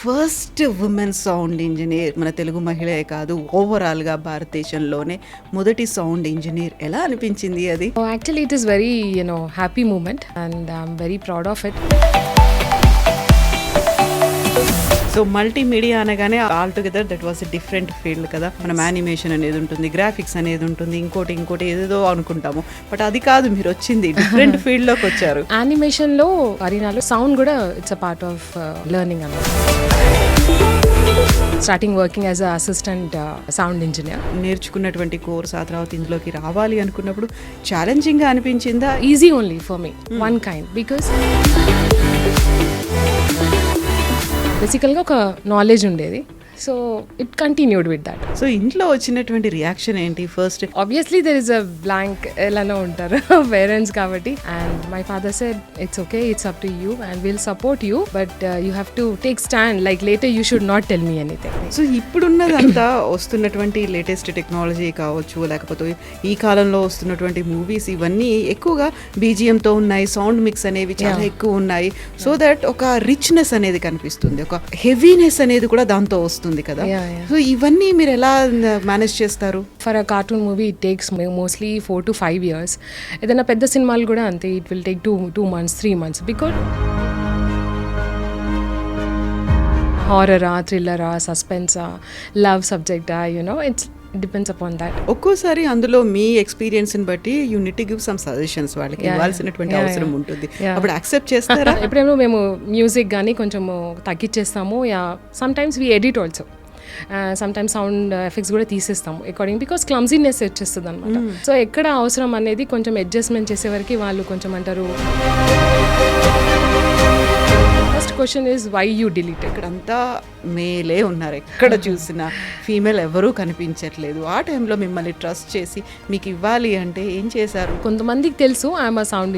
First women sound engineer మన తెలుగు మహిళే కాదు, ఓవరాల్గా భారతదేశంలోనే మొదటి సౌండ్ ఇంజనీర్. ఎలా అనిపించింది అది? Actually, it is very, happy moment and I'm very proud of it. So multimedia అనగానే all together that was a different field కదా. మనం యానిమేషన్ అనేది ఉంటుంది, గ్రాఫిక్స్ అనేది ఉంటుంది, ఇంకోటి ఏదేదో అనుకుంటాము. బట్ అది కాదు, మీరు వచ్చింది డిఫరెంట్ ఫీల్డ్ లోకి వచ్చారు. యానిమేషన్ లో అరీనాలో సౌండ్ కూడా it's a part of learning అన్నమాట. Starting working as a assistant sound engineer. నేర్చుకున్నటువంటి కోర్స్ ఆ తర్వాత ఇందులోకి రావాలి అనుకున్నప్పుడు ఛాలెంజింగ్ గా అనిపించిందా? Easy only for me one kind, because బేసికల్గా ఒక నాలెడ్జ్ ఉండేది. So it continued with that. So ఇంట్లో వచ్చినటువంటి రియాక్షన్ ఏంటి first? Obviously there is a blank, ఎలానో ఉంటారు పేరెంట్స్ కాబట్టి. And my father said it's okay, it's up to you and will support you, but you have to take stand, like later you should not tell me anything. So ఇప్పుడున్నదంతా వస్తున్నటువంటి latest technology కావచ్చు, లేకపోతే ఈ కాలంలో వస్తున్నటువంటి movies ఇవన్నీ ఎక్కువగా బీజిఎంతో ఉన్నాయి, సౌండ్ మిక్స్ అనేవి చాలా ఎక్కువ ఉన్నాయి. సో దట్ ఒక రిచ్నెస్ అనేది కనిపిస్తుంది, ఒక హెవీనెస్ అనేది కూడా దాంతో వస్తుంది కదా. సో ఇవన్నీ మీరు ఎలా మేనేజ్ చేస్తారు? For a cartoon movie it takes mostly 4 to 5 years. ఏదైనా పెద్ద సినిమాలు కూడా అంతే, it will take 2 months 3 months. Because హారరా, థ్రిల్లరా, సస్పెన్సా, లవ్ సబ్జెక్టా, ఇట్స్ డిపెండ్స్ అపాన్ దాట్. ఒక్కోసారి అందులో మీ ఎక్స్పీరియన్స్ ని బట్టి you need to give some suggestions, వాళ్ళకి ఇవ్వాల్సినటువంటి అవసరం ఉంటుంది. అప్పుడు యాక్సెప్ట్ చేస్తారా? ఎప్పుడేమో మేము మ్యూజిక్ కానీ కొంచెం తగ్గించేస్తాము. Some times we edit also, some times sound effects కూడా తీసేస్తాము అకార్డింగ్, బికాస్ క్లమ్జీనెస్ వచ్చేస్తుంది అనమాట. సో ఎక్కడ అవసరం అనేది కొంచెం అడ్జస్ట్మెంట్ చేసేవరకు వాళ్ళు కొంచెం అంటారు. First question is why you delete. ఇక్కడంతా మేలే ఉన్నారు, ఎక్కడ చూసినా ఫీమేల్ ఎవరూ కనిపించట్లేదు. ఆ టైంలో మిమ్మల్ని ట్రస్ట్ చేసి మీకు ఇవ్వాలి అంటే ఏం చేశారు? కొంతమందికి తెలుసు ఐఎమ్ అ సౌండ్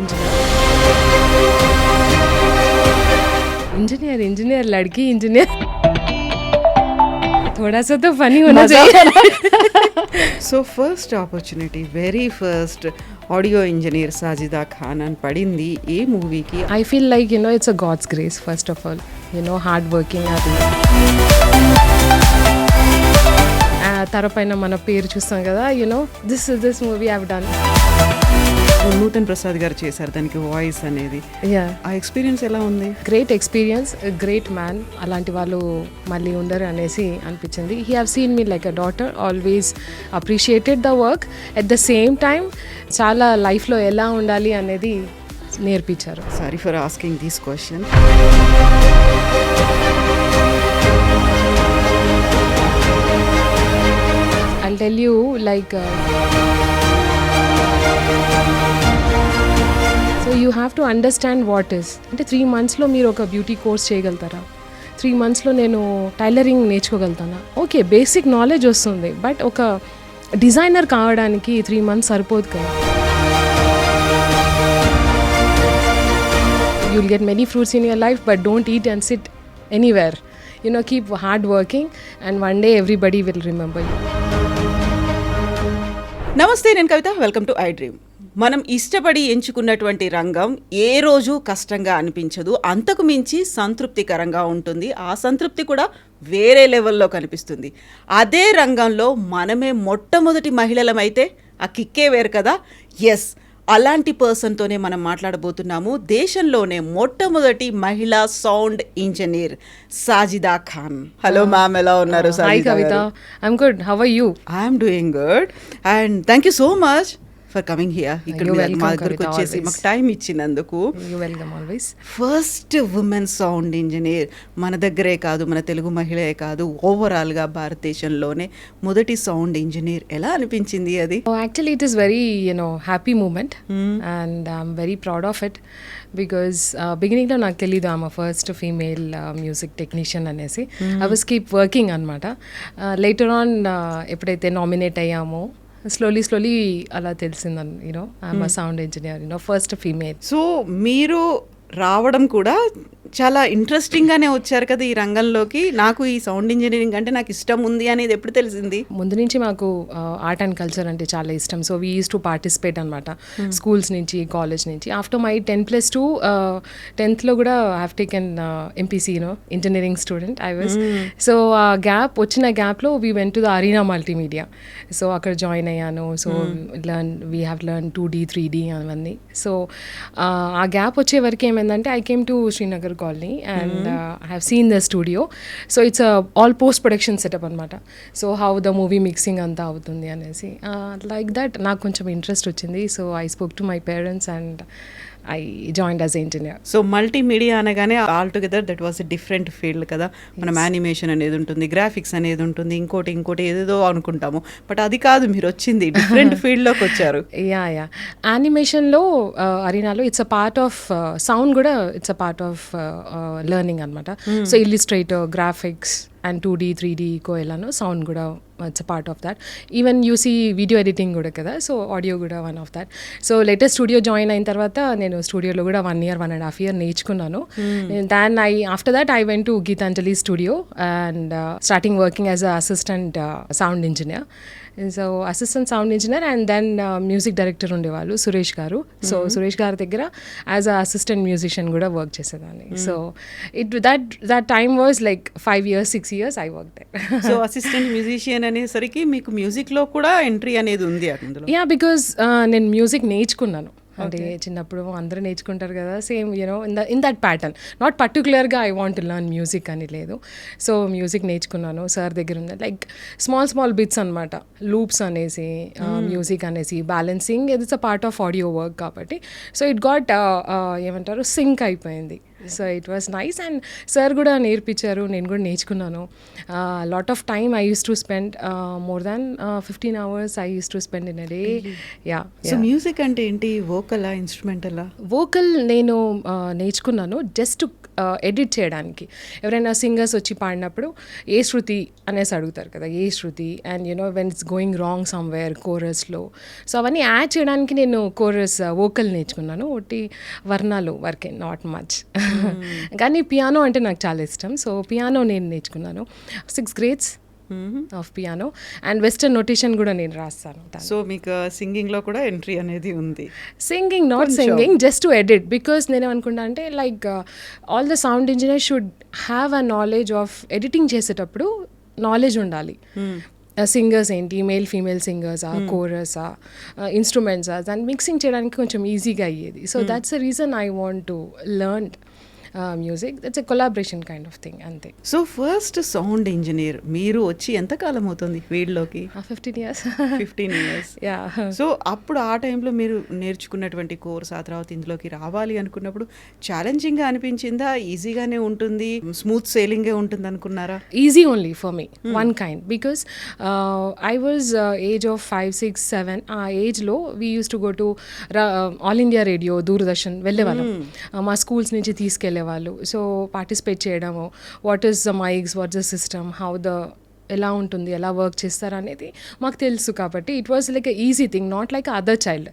ఇంజనీర్ లడ్కీ ఇంజనీర్, थोड़ा सा तो फनी होना चाहिए. So first opportunity, very first audio engineer Sajida Khan అని పడింది ఏ మూవీకి? I feel like, it's a God's grace, first of all. Hard working. తరపైన మన పేరు చూస్తాం కదా, this movie I've done. Nutan Prasad గారు చేశారు దానికి వాయిస్ అనేది. ఆ ఎక్స్పీరియన్స్ ఎలా ఉంది? Great experience, great man. అలాంటి వాళ్ళు మళ్ళీ ఉండరు అనేసి అనిపించింది. He have seen me like a daughter, always appreciated the work. At the same time చాలా లైఫ్లో ఎలా ఉండాలి అనేది నేర్పించారు. Sorry for asking this question. I'll tell you, like, so you have to understand what is. అంటే 3 monthsలో మీరు ఒక beauty course చేయగలుగుతారా? 3 monthsలో నేను టైలరింగ్ నేర్చుకోగలుగుతానా? ఓకే, బేసిక్ నాలెడ్జ్ వస్తుంది, బట్ ఒక డిజైనర్ కావడానికి 3 months సరిపోదు కదా. you'll get many fruits in your life, but don't eat and sit anywhere. Keep hard working and one day everybody will remember you. నమస్తే, నేను కవిత. Welcome to iDream. మనం ఇష్టపడి ఎంచుకున్నటువంటి రంగం ఏ రోజు కష్టంగా అనిపించదు, అంతకు మించి సంతృప్తికరంగా ఉంటుంది. ఆ సంతృప్తి కూడా వేరే లెవెల్లో కనిపిస్తుంది. అదే రంగంలో మనమే మొట్టమొదటి మహిళలమైతే ఆ కిక్కే వేరు కదా. ఎస్, అలాంటి పర్సన్తోనే మనం మాట్లాడబోతున్నాము. దేశంలోనే మొట్టమొదటి మహిళా sound engineer Sajida Khan. Hello ma'am, ఎలా ఉన్నారు? Hi Kavita, I'm good. How are you? I'm doing good and thank you so much for coming here. ఇక్కడ మా దగ్గరకు వచ్చేసి మాకు టైం ఇచ్చినందుకు. You welcome always. First women sound engineer మన దగ్గరే కాదు, మన తెలుగు మహిళే కాదు, ఓవరాల్గా భారతదేశంలోనే మొదటి సౌండ్ ఇంజనీర్. ఎలా అనిపించింది అది? Actually, it is very, happy moment and I'm very proud of it because beginning లో నాకు తెలీదు I'm a first female music technician అనేసి. I was keep working అనమాట. Later on ఎప్పుడైతే నామినేట్ అయ్యామో స్లోలీ అలా తెలిసిందని, I'm a sound engineer, first female. So మీరు రావడం కూడా చాలా ఇంట్రెస్టింగ్గానే వచ్చారు కదా ఈ రంగంలోకి. నాకు ఈ సౌండ్ ఇంజనీరింగ్ అంటే నాకు ఇష్టం ఉంది అనేది ఎప్పుడు తెలిసింది? ముందు నుంచి మాకు ఆర్ట్ అండ్ కల్చర్ అంటే చాలా ఇష్టం. So we use to participate అనమాట స్కూల్స్ నుంచి, కాలేజ్ నుంచి. ఆఫ్టర్ మై 10+2 10th కూడా have taken MPC engineering student I was. So ఆ గ్యాప్ వచ్చిన గ్యాప్లో we went to the Arena Multimedia. So అక్కడ జాయిన్ అయ్యాను. So we have learn 2D 3D అవన్నీ. సో ఆ గ్యాప్ వచ్చే వరకు ఏమైందంటే I came to Srinagar colony and I have seen the studio. So it's all post production setup అనమాట. So how the movie mixing అంతా అవుతుంది అనేసి లైక్ దట్ నాకు కొంచెం ఇంట్రెస్ట్ వచ్చింది. So I spoke to my parents and I joined as engineer. So multimedia అనగానే all together that was a different field కదా. మనం యానిమేషన్ అనేది ఉంటుంది, గ్రాఫిక్స్ అనేది ఉంటుంది, ఇంకోటి ఏదేదో అనుకుంటాము. బట్ అది కాదు, మీరు వచ్చింది డిఫరెంట్ ఫీల్డ్లోకి వచ్చారు. యా యానిమేషన్లో అరీనాలో it's a part of sound కూడా it's a part of learning అనమాట. So illustrator, graphics and 2D 3D ఎలానో సౌండ్ కూడా it's a part of that. Even you see video editing కూడా కదా. సో ఆడియో కూడా one of that. So latest studio join అయిన తర్వాత నేను స్టూడియోలో కూడా 1 year 1.5 years నేర్చుకున్నాను. Then after that I went to Gitanjali studio and starting working as a assistant sound engineer. So assistant sound engineer and then music director ఉండేవాళ్ళు Suresh garu. So Suresh గారి దగ్గర as a assistant musician కూడా వర్క్ చేసేదాన్ని. So that time was like 5 years 6 years I work there. So assistant musician అనేసరికి మీకు మ్యూజిక్లో కూడా entry అనేది ఉంది అందులో? యా, బికాజ్ నేను మ్యూజిక్ నేర్చుకున్నాను. అంటే చిన్నప్పుడు అందరూ నేర్చుకుంటారు కదా, same in that pattern. Not పర్టికులర్గా I want to learn music అని లేదు. సో మ్యూజిక్ నేర్చుకున్నాను సార్ దగ్గర ఉంది. లైక్ స్మాల్ బిట్స్ అనమాట, లూప్స్ అనేసి, మ్యూజిక్ అనేసి, balancing. It's a part of audio work కాబట్టి. సో ఇట్ గాట్ ఏమంటారు సింక్ అయిపోయింది. So it was nice and sir కూడా నేర్పించారు, నేను కూడా నేర్చుకున్నాను. Lot of time I use to spend more than 15 hours I use to spend in a day. Yeah. So music అంటే ఏంటి? వోకలా, ఇన్స్ట్రుమెంటలా? వోకల్ నేను నేర్చుకున్నాను జస్ట్ ఎడిట్ చేయడానికి. ఎవరైనా సింగర్స్ వచ్చి పాడినప్పుడు ఏ శృతి అనేసి అడుగుతారు కదా, ఏ shruti, and when it's going wrong somewhere కోరస్లో. సో అవన్నీ యాడ్ చేయడానికి నేను కోరస్ వోకల్ నేర్చుకున్నాను. ఒకటి వర్ణాలు వరకే, నాట్ మచ్. కానీ పియానో అంటే నాకు చాలా ఇష్టం. సో పియానో నేను నేర్చుకున్నాను. 6 grades of piano and western notation కూడా నేను రాస్తాను. సో మీకు సింగింగ్లో కూడా ఎంట్రీ అనేది ఉంది? Singing, not singing, just to edit. Because నేనేమనుకుంటా అంటే like all the sound engineer should have a knowledge of editing చేసేటప్పుడు నాలెడ్జ్ ఉండాలి. సింగర్స్ ఏంటి, మేల్ ఫీమేల్ సింగర్సా, కోరసా, ఇన్స్ట్రుమెంట్సా, దాన్ని మిక్సింగ్ చేయడానికి కొంచెం ఈజీగా అయ్యేది. So that's the reason I want to learn music. That's a collaboration kind of thing, అంతే. సో ఫస్ట్ సౌండ్ ఇంజనీర్ మీరు వచ్చి ఎంతకాలం అవుతుంది ఫీల్డ్లోకి? 15 years. 15 years. యా. సో అప్పుడు ఆ టైంలో మీరు నేర్చుకున్నటువంటి కోర్స్ ఆ తర్వాత ఇందులోకి రావాలి అనుకున్నప్పుడు ఛాలెంజింగ్గా అనిపించిందా? ఈజీగానే ఉంటుంది, స్మూత్ సేలింగే ఉంటుంది అనుకున్నారా? Easy only for me, one kind. Because I was age of 5, 6, 7. ఆ ఏజ్లో we use to go to all India radio, Doordarshan వెళ్ళేవాళ్ళం. మా స్కూల్స్ నుంచి తీసుకెళ్ళే వాళ్ళు. సో పార్టిసిపేట్ చేయడము, what is the mics, what's the system, how the ఎలా ఉంటుంది, ఎలా వర్క్ చేస్తారు అనేది మాకు తెలుసు. కాబట్టి it was like a easy thing, not like other child.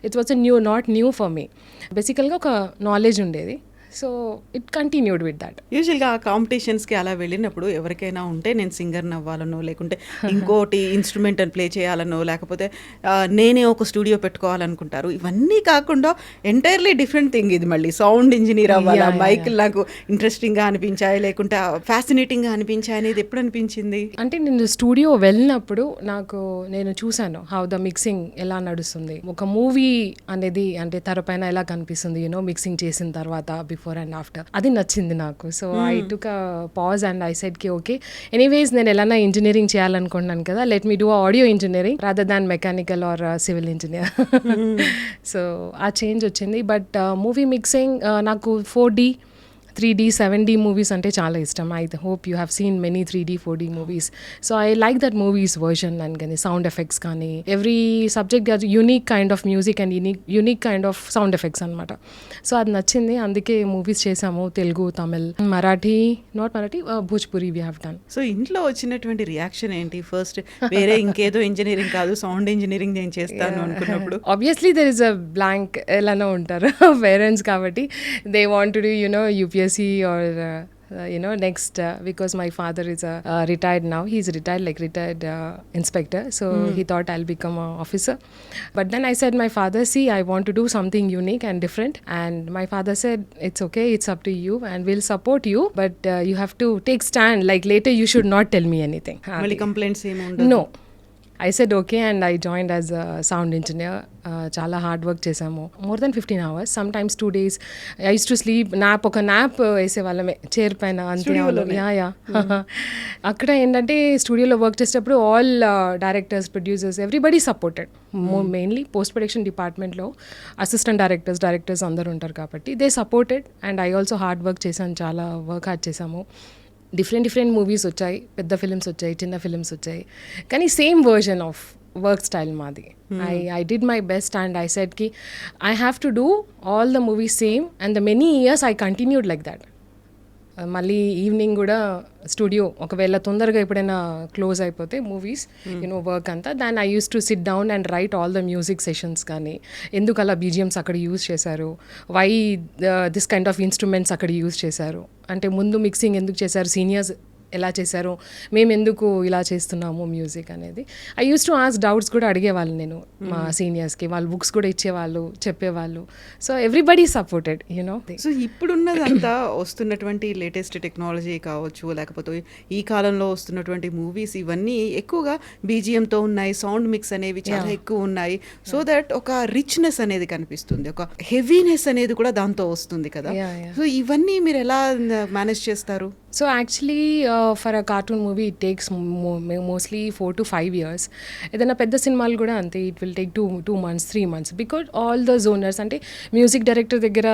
It was not new for me. బేసికల్గా ఒక నాలెడ్జ్ ఉండేది. So it continued with that. యూజువల్గా ఆ కాంపిటీషన్స్కి అలా వెళ్ళినప్పుడు ఎవరికైనా ఉంటే నేను సింగర్ని అవ్వాలనో, లేకుంటే ఇంకోటి ఇన్స్ట్రుమెంట్ అని ప్లే చేయాలనో, లేకపోతే నేనే ఒక స్టూడియో పెట్టుకోవాలనుకుంటారు. ఇవన్నీ కాకుండా ఎంటైర్లీ డిఫరెంట్ థింగ్ ఇది. మళ్ళీ సౌండ్ ఇంజనీర్ అవ్వాలా, మైకులు నాకు ఇంట్రెస్టింగ్గా అనిపించాయి, లేకుంటే ఫ్యాసినేటింగ్గా అనిపించాయి అనేది ఎప్పుడు అనిపించింది? అంటే నేను స్టూడియో వెళ్ళినప్పుడు నేను చూశాను హౌ ద మిక్సింగ్ ఎలా నడుస్తుంది. ఒక మూవీ అనేది అంటే తెరపైన ఎలా కనిపిస్తుంది మిక్సింగ్ చేసిన తర్వాత, బిఫోర్ అండ్ ఆఫ్టర్. అది నచ్చింది నాకు. So I took a pause and I said కి ఓకే, ఎనీవేస్ నేను ఎలానా ఇంజనీరింగ్ చేయాలనుకుంటున్నాను కదా, let me do audio engineering rather than mechanical are civil engineer. So ఆ చేంజ్ వచ్చింది. బట్ మూవీ మిక్సింగ్ నాకు 4D 3D 7D మూవీస్ అంటే చాలా ఇష్టం. I hope you have seen many 3D 4D movies. So I like that movies version and కానీ sound effects కానీ every subject గా unique kind of music and unique kind of sound effects అనమాట. So అది నచ్చింది, అందుకే movies చేసాము. Telugu, Tamil, Marathi, Bhojpuri we have done. So ఇంట్లో వచ్చినటువంటి రియాక్షన్ ఏంటి? ఫస్ట్ వేరే ఇంకేదో ఇంజనీరింగ్ కాదు, సౌండ్ ఇంజనీరింగ్ నేను చేస్తాను అనుకున్నప్పుడు obviously there is a blank ఎలానో ఉంటారు పేరెంట్స్ కాబట్టి. They want to do UPSC BSc or next because my father is a retired now. He's retired inspector, so he thought I'll become a officer. But then I said, my father, see, I want to do something unique and different. And my father said, it's okay, it's up to you and we'll support you, but you have to take stand, like later you should not tell me anything. మళ్ళీ complaints ఏమి ఉండదు. No. I said okay and I joined as a sound engineer. చాలా hard work చేసాము, more than 15 hours, some times 2 days. I use to sleep, ఒక nap వేసేవాళ్ళమే chair పైన, అంతే. Yeah అక్కడ ఏంటంటే స్టూడియోలో వర్క్ చేసేటప్పుడు all directors, producers, everybody supported. Mainly post production డిపార్ట్మెంట్లో అసిస్టెంట్ డైరెక్టర్స్ అందరు ఉంటారు కాబట్టి they supported. And I also hard work చేశాను, చాలా వర్క్ హార్డ్ చేసాము. డిఫరెంట్ మూవీస్ వచ్చాయి, పెద్ద ఫిల్మ్స్ వచ్చాయి, చిన్న ఫిల్మ్స్ వచ్చాయి, కానీ same version of work style మాది. I did my best and I said కి I have to do all the movies same and the many years I continued like that. మళ్ళీ evening కూడా studio ఒకవేళ తొందరగా ఎప్పుడైనా close అయిపోతే movies work అంతా, then I use to sit down and write all the music sessions. కానీ ఎందుకు అలా బీజిఎమ్స్ అక్కడ యూజ్ చేశారు, why this kind of instruments అక్కడ యూజ్ చేశారు, అంటే ముందు మిక్సింగ్ ఎందుకు చేశారు, సీనియర్స్ ఎలా చేశారు, మేము ఎందుకు ఇలా చేస్తున్నాము మ్యూజిక్ అనేది. I use to ask doubts కూడా అడిగేవాళ్ళు నేను మా సీనియర్స్కి, వాళ్ళు బుక్స్ కూడా ఇచ్చేవాళ్ళు, చెప్పేవాళ్ళు. So everybody supported you know. So ఇప్పుడున్నదంతా వస్తున్నటువంటి లేటెస్ట్ టెక్నాలజీ కావచ్చు, లేకపోతే ఈ కాలంలో వస్తున్నటువంటి మూవీస్ ఇవన్నీ ఎక్కువగా బీజిఎంతో ఉన్నాయి, సౌండ్ మిక్స్ అనేవి చాలా ఎక్కువ ఉన్నాయి. సో దట్ ఒక రిచ్నెస్ అనేది కనిపిస్తుంది, ఒక హెవీనెస్ అనేది కూడా దాంతో వస్తుంది కదా. సో ఇవన్నీ మీరు ఎలా మేనేజ్ చేస్తారు? So actually for a cartoon movie it takes mostly 4 to 5 years. ఏదైనా పెద్ద సినిమాలు కూడా అంతే, it will take 2 months 3 months because all the genres, అంటే మ్యూజిక్ డైరెక్టర్ దగ్గర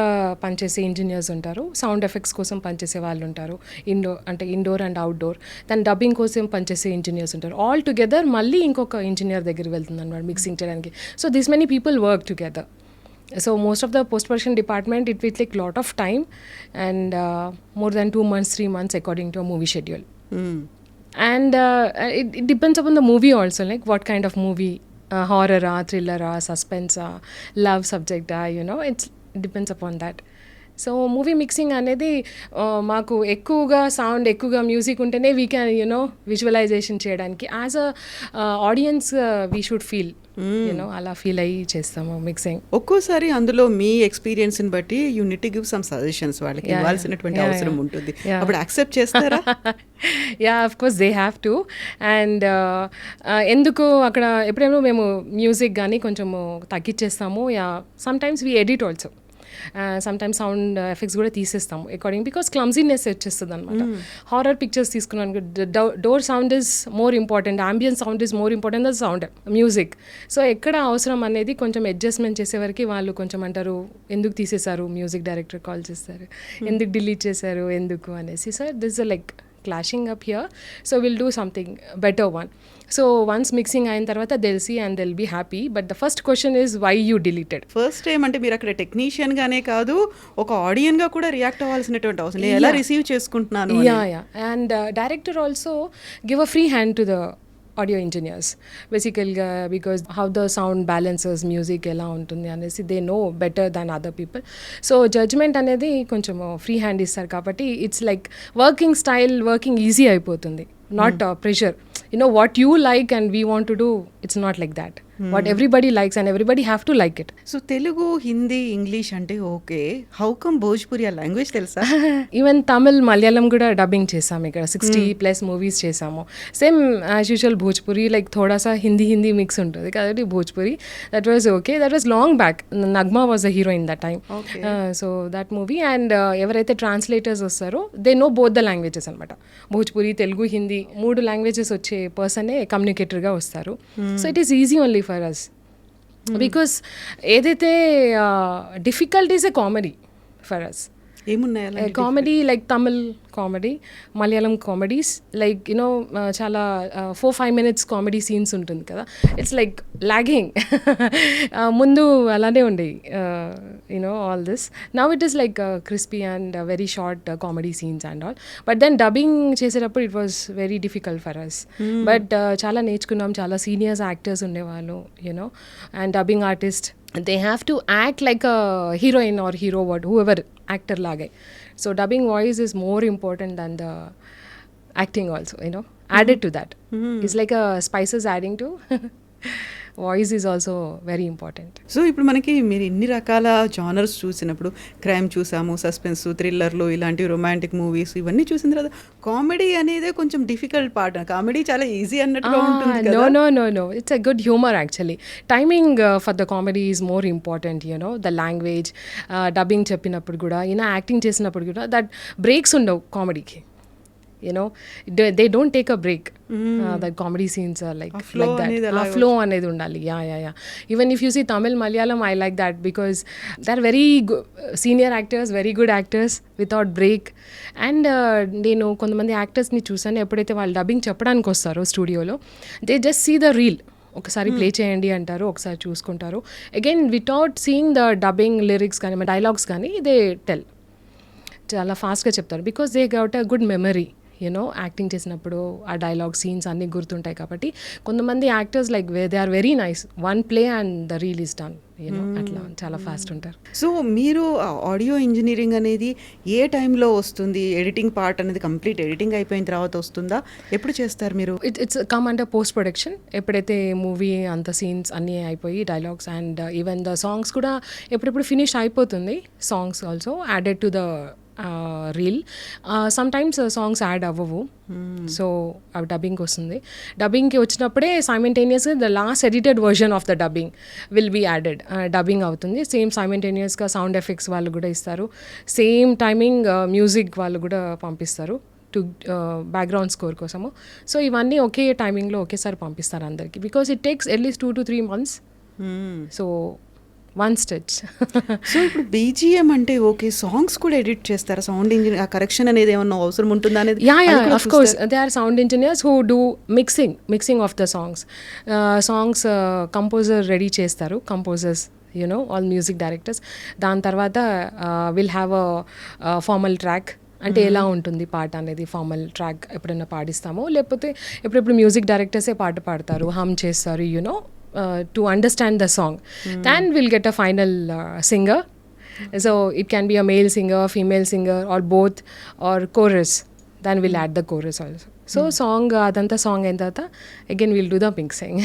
పనిచేసే ఇంజనీర్స్ ఉంటారు, సౌండ్ ఎఫెక్ట్స్ కోసం పనిచేసే వాళ్ళు ఉంటారు, ఇండోర్ అండ్ అవుట్డోర్, దాని డబ్బింగ్ కోసం పనిచేసే ఇంజనీర్స్ ఉంటారు. ఆల్ టుగెదర్ మళ్ళీ ఇంకొక ఇంజనీర్ దగ్గరికి వెళ్తుంది అన్నమాట మిక్సింగ్ చేయడానికి. So this many people work together. So most of the post-production department, it will take lot of time and more than 2 months 3 months according to a movie schedule. And it depends upon the movie also, like what kind of movie, horror, thriller, suspense, love subject, it depends upon that. So movie mixing అనేది మాకు ఎక్కువగా sound, ఎక్కువగా music ఉంటేనే we can visualization చేయడానికి as a audience we should feel అలా feel అయ్యి చేస్తాము mixing. ఒక్కోసారి అందులో మీ ఎక్స్పీరియన్స్ని బట్టి you need to give some suggestions, వాళ్ళకి ఇవ్వాల్సినటువంటి అవసరం ఉంటుంది, అప్పుడు యాక్సెప్ట్ చేస్తారా? Yeah, of course they have to. And ఎందుకు అక్కడ ఎప్పుడేమో మేము మ్యూజిక్ కానీ కొంచెము తగ్గించేస్తాము. Yeah, some times we edit also, sometimes sound effects కూడా తీసేస్తాము అకార్డింగ్, బికాస్ క్లమ్జీనెస్ వచ్చేస్తుంది అనమాట. హారర్ పిక్చర్స్ తీసుకున్నాను, door sound is more important, ambience sound is more important the sound music. So ఎక్కడ అవసరం అనేది కొంచెం అడ్జస్ట్మెంట్ చేసేవరకు వాళ్ళు కొంచెం అంటారు, ఎందుకు తీసేశారు, మ్యూజిక్ డైరెక్టర్ కాల్ చేస్తారు, ఎందుకు డిలీట్ చేశారు, ఎందుకు అనేసి. So this like clashing up here, so we'll do something better one. So once mixing అయిన తర్వాత they'll see and they'll be happy, but the first question is why you deleted. First time అంటే మీరు అక్కడ technician గానే కాదు, ఒక ఆడియన్ గా కూడా రియాక్ట్ అవ్వాల్సినటువంటి అవసరం, నేను ఎలా రిసీవ్ చేసుకుంటున్నాను. Yeah and director also give a free hand to the audio engineers బేసికల్గా, because how the sound balances, music ఎలా ఉంటుంది అనేసి they know better than other people. So judgement అనేది కొంచెం ఫ్రీ హ్యాండ్ ఇస్తారు కాబట్టి ఇట్స్ లైక్ వర్కింగ్ ఈజీ అయిపోతుంది, not pressure. what you like and we want to do, it's not like that. What everybody likes and everybody have to like it. So Telugu, Hindi, English అంటే okay, how come Bhojpuri ఆ language తెలుసా? Even Tamil, Malayalam కూడా dubbing చేసాము ఇక్కడ, 60+ movies చేసాము. Same as usual Bhojpuri, like థోడాసా Hindi mix ఉంటుంది కాబట్టి Bhojpuri, that was okay. That was long back, Nagma was a heroine that time. So that movie, and ఎవరైతే ట్రాన్స్లేటర్స్ వస్తారో they know both the languages అనమాట, భోజ్పురి, తెలుగు, హిందీ 3 లాంగ్వేజెస్ వచ్చే పర్సనే కమ్యూనికేటర్గా వస్తారు. So it is easy only for us, because ఏదైతే difficult is a comedy for us. ఏమున్నాయి comedy, like Tamil comedy, Malayalam comedies, like చాలా 4-5 minutes కామెడీ సీన్స్ ఉంటుంది కదా, ఇట్స్ లైక్ లాగింగ్. ముందు అలానే ఉండేవి all this, now it is like crispy and very short comedy scenes and all. But then dubbing చేసేటప్పుడు it was very difficult for us, but చాలా నేర్చుకున్నాం. చాలా సీనియర్స్ యాక్టర్స్ ఉండేవాళ్ళు and dubbing artist, they have to act like a heroine or hero, whoever actor లాగే. So dubbing voice is more important than the acting also, you know, added to that. It's like spices adding to voice is also very important. So ఇప్పుడు మనకి మీరు ఇన్ని రకాల genres చూసినప్పుడు, crime చూసాము, suspense, థ్రిల్లర్లు, ఇలాంటి romantic movies ఇవన్నీ చూసిన తర్వాత కామెడీ అనేదే కొంచెం డిఫికల్ట్ పార్ట్. కామెడీ చాలా ఈజీ అన్నట్టుగా ఉంటుంది కదా. No. It's a good humor actually. Timing for the comedy is more important, you know, the language, dubbing చెప్పినప్పుడు కూడా, యాక్టింగ్ చేసినప్పుడు కూడా దట్ బ్రేక్స్ ఉండవు కామెడీకి. You know, they don't take a break. The comedy scenes are like that. Flow అనేది ఉండాలి. Yeah. Even if you see Tamil, Malayalam, I like that because they're very senior actors, very good actors without break. And నేను కొంతమంది యాక్టర్స్ని చూసాను, ఎప్పుడైతే వాళ్ళు dubbing చెప్పడానికి వస్తారో స్టూడియోలో, they just see the reel. ఒకసారి ప్లే చేయండి అంటారు, ఒకసారి చూసుకుంటారు. Again without seeing the dubbing lyrics కానీ డైలాగ్స్ కానీ దే టెల్. చాలా ఫాస్ట్గా చెప్తారు because they got a good memory. You know, acting చేసినప్పుడు ఆ డైలాగ్ సీన్స్ అన్నీ గుర్తుంటాయి కాబట్టి. కొంతమంది actors like they are very nice, one play and the reel is done, you know, అట్లా చాలా ఫాస్ట్ ఉంటారు. సో మీరు ఆడియో ఇంజనీరింగ్ అనేది ఏ టైంలో వస్తుంది? ఎడిటింగ్ పార్ట్ అనేది కంప్లీట్ ఎడిటింగ్ అయిపోయిన తర్వాత వస్తుందా? ఎప్పుడు చేస్తారు మీరు? It's come under post production. ఎప్పుడైతే మూవీ అంత సీన్స్ అన్నీ అయిపోయి dialogues and even the songs కూడా ఎప్పుడెప్పుడు ఫినిష్ అయిపోతుంది. Songs also added to the reel. Some times songs add అవ్వవు, సో అవి డబ్బింగ్కి వస్తుంది. డబ్బింగ్కి వచ్చినప్పుడే సైమల్టేనియస్గా the last edited version of the dubbing will be added. Dubbing అవుతుంది. సేమ్ సైమల్టేనియస్గా సౌండ్ ఎఫెక్ట్స్ వాళ్ళు కూడా ఇస్తారు. సేమ్ టైమింగ్ మ్యూజిక్ వాళ్ళు కూడా పంపిస్తారు టు బ్యాక్గ్రౌండ్ స్కోర్ కోసము. సో ఇవన్నీ ఒకే టైమింగ్లో ఒకేసారి పంపిస్తారు అందరికీ, because it takes at least 2 to 3 months. So one stretch. So ఇప్పుడు బీజిఎం అంటే ఓకే, సాంగ్స్ కూడా ఎడిట్ చేస్తారా? సౌండ్ ఇంజిన్ ఆ కరెక్షన్ అనేది ఏమన్నా అవసరం ఉంటుందా అనేది? Yeah of course they are sound engineers who do mixing of the songs composer ready చేస్తారు, composers, you know, all music directors. దాని తర్వాత will have a formal track. అంటే ఎలా ఉంటుంది పాట అనేది ఫార్మల్ ట్రాక్ ఎప్పుడైనా పాడిస్తామో, లేకపోతే ఎప్పుడెప్పుడు మ్యూజిక్ డైరెక్టర్సే పాట పాడతారు, హమ్ చేస్తారు, you know, to understand the song. Then we'll get a final singer. So it can be a male singer, female singer, or both, or chorus. Then we'll add the chorus also. So song adanta song ayin tarvata again we'll do the mixing.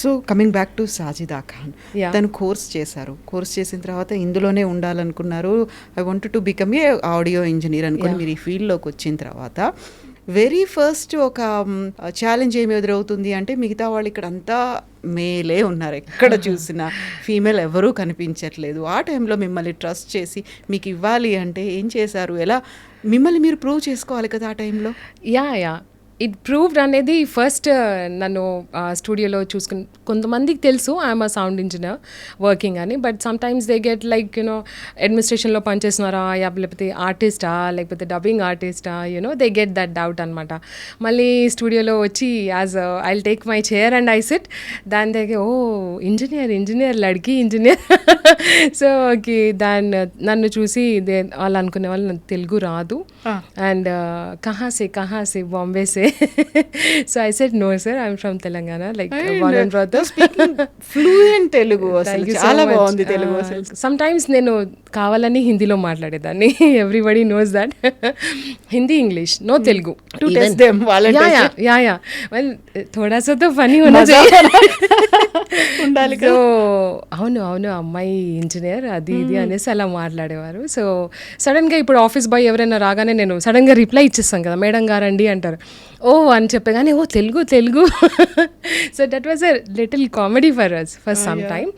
So coming back to Sajida Khan, Yeah. తను course చేశారు. Course చేసిన తర్వాత ఇందులోనే ఉండాలనుకున్నారు. I want to become a audio engineer అనుకుని Yeah. మీరు ఈ ఫీల్డ్లోకి వచ్చిన తర్వాత వెరీ ఫస్ట్ ఒక ఛాలెంజ్ ఏమి ఎదురవుతుంది అంటే, మిగతా వాళ్ళు ఇక్కడ అంతా మేలే ఉన్నారు, ఎక్కడ చూసినా ఫీమేల్ ఎవరూ కనిపించట్లేదు. ఆ టైంలో మిమ్మల్ని ట్రస్ట్ చేసి మీకు ఇవ్వాలి అంటే ఏం చేశారు? ఎలా మిమ్మల్ని మీరు ప్రూవ్ చేసుకోవాలి కదా ఆ టైంలో? యా ఇట్ ప్రూవ్డ్ అనేది ఫస్ట్ నన్ను స్టూడియోలో చూసుకుని, కొంతమందికి తెలుసు I'm a sound engineer working అని, but some times they get like, you know, అడ్మినిస్ట్రేషన్లో పనిచేస్తున్నారా, లేకపోతే ఆర్టిస్టా, లేకపోతే డబ్బింగ్ ఆర్టిస్టా, you know, they get that doubt అనమాట. మళ్ళీ స్టూడియోలో వచ్చి as I will take my chair and I sit, దాని దగ్గర ఓ ఇంజనీర్ లడ్కి ఇంజనీర్. సో ఓకే, నన్ను చూసి వాళ్ళు అనుకునే వాళ్ళు నాకు తెలుగు రాదు, and కహాసే Bombay say. So I said no sir, I'm from Telangana, like born and brought up. Fluent Telugu, అసలు చాలా బాగుంది తెలుగు. Sometimes నేను కావాలని హిందీలో మాట్లాడేదాన్ని. Everybody knows that. Hindi, English, no Telugu. To test them వాళ్ళని. యా వెల్ థోడా సా తో ఫనీ హోనా చాహియే ఉండాలి. సో అవును అమ్మాయి ఇంజనీర్ అది ఇది అనేసి అలా మాట్లాడేవారు. సో సడన్గా ఇప్పుడు ఆఫీస్ బాయ్ ఎవరైనా రాగానే నేను సడన్గా రిప్లై ఇచ్చేస్తాను కదా, మేడం గారండి అంటారు. ఓ అని చెప్పగానే ఓ Telugu. So that was a little comedy for us for some time.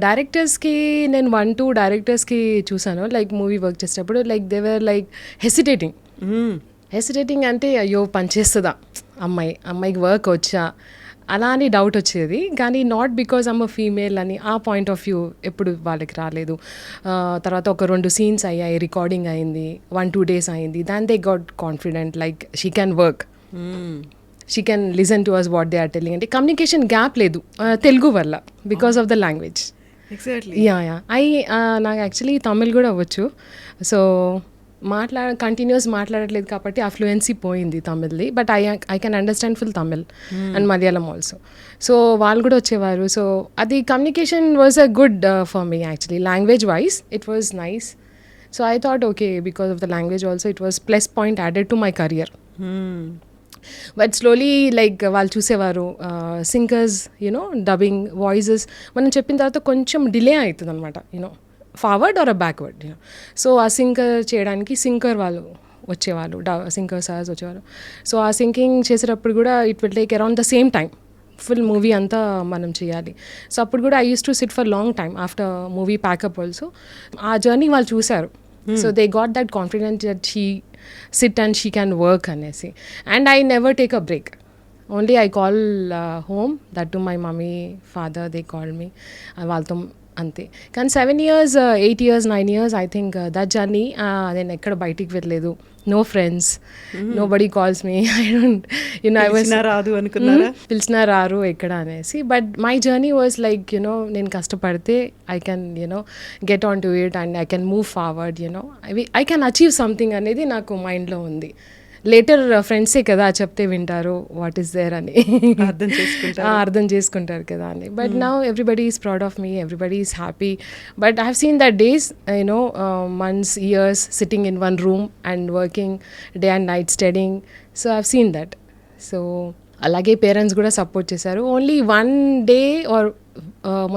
డైరెక్టర్స్కి నేను 1-2 డైరెక్టర్స్కి చూసాను, లైక్ మూవీ వర్క్ చేసేటప్పుడు, like they were like hesitating అంటే అయ్యో పని చేస్తుందా అమ్మాయికి వర్క్ వచ్చా అలా అని డౌట్ వచ్చేది. కానీ not because I'm a female అని ఆ పాయింట్ ఆఫ్ వ్యూ ఎప్పుడు వాళ్ళకి రాలేదు. తర్వాత ఒక 2 సీన్స్ అయ్యాయి, రికార్డింగ్ అయింది, 1-2 days అయింది. Then they got confident like she can work, she can listen to us what they are telling. అంటే కమ్యూనికేషన్ గ్యాప్ లేదు తెలుగు వల్ల, because of the language. Exactly. Yeah నాకు యాక్చువల్లీ తమిళ్ కూడా వచ్చు. సో కంటిన్యూస్ మాట్లాడట్లేదు కాబట్టి ఆ ఫ్లూయెన్సీ పోయింది తమిళ్ది, but I can understand full Tamil and Malayalam also. So వాళ్ళు కూడా వచ్చేవారు. సో అది communication was a good for me actually. Language wise it was nice. So I thought okay because of the language also it was plus point added to my career. But slowly like వాళ్ళు చూసేవారు singers you know dubbing voices మనం చెప్పిన తర్వాత కొంచెం delay అవుతుంది అనమాట, you know forward or backward you know. So ఆ syncer చేయడానికి సింకర్ వాళ్ళు వచ్చేవాళ్ళు, సింకర్ సార్స్ వచ్చేవాళ్ళు. సో ఆ సింకింగ్ చేసేటప్పుడు కూడా it will take around the same time, full movie అంతా మనం చేయాలి. సో అప్పుడు కూడా I use to sit for long time after movie packup also. ఆ జర్నీ వాళ్ళు చూశారు. So they got that confidence that she sit and she can work అనేసి. And I never take a break. Only I call home, that to my mummy, father, they call me. వాళ్ళతో అంతే. కానీ 7 years, 8 years, 9 years I think that journey నేను ఎక్కడ బయటికి వెళ్ళలేదు. No friends, nobody calls me. I don't, you know, I was రాదు అనుకున్నారా? పిలిచినా రారు ఎక్కడ అనేసి. But my journey was like you know నేను కష్టపడితే I can you know get on to it and I can move forward, you know I can achieve something అనేది నాకు మైండ్లో ఉంది. లేటర్ ఫ్రెండ్సే కదా చెప్తే వింటారు వాట్ ఈస్ దేర్ అని, అర్థం చేసుకుంటారు కదా అని. But now everybody is proud of me, everybody is happy. But I have scene that days, you know months, years sitting in one room and working day and night studying. So I have scene that. So అలాగే parents కూడా support చేశారు. Only 1 day are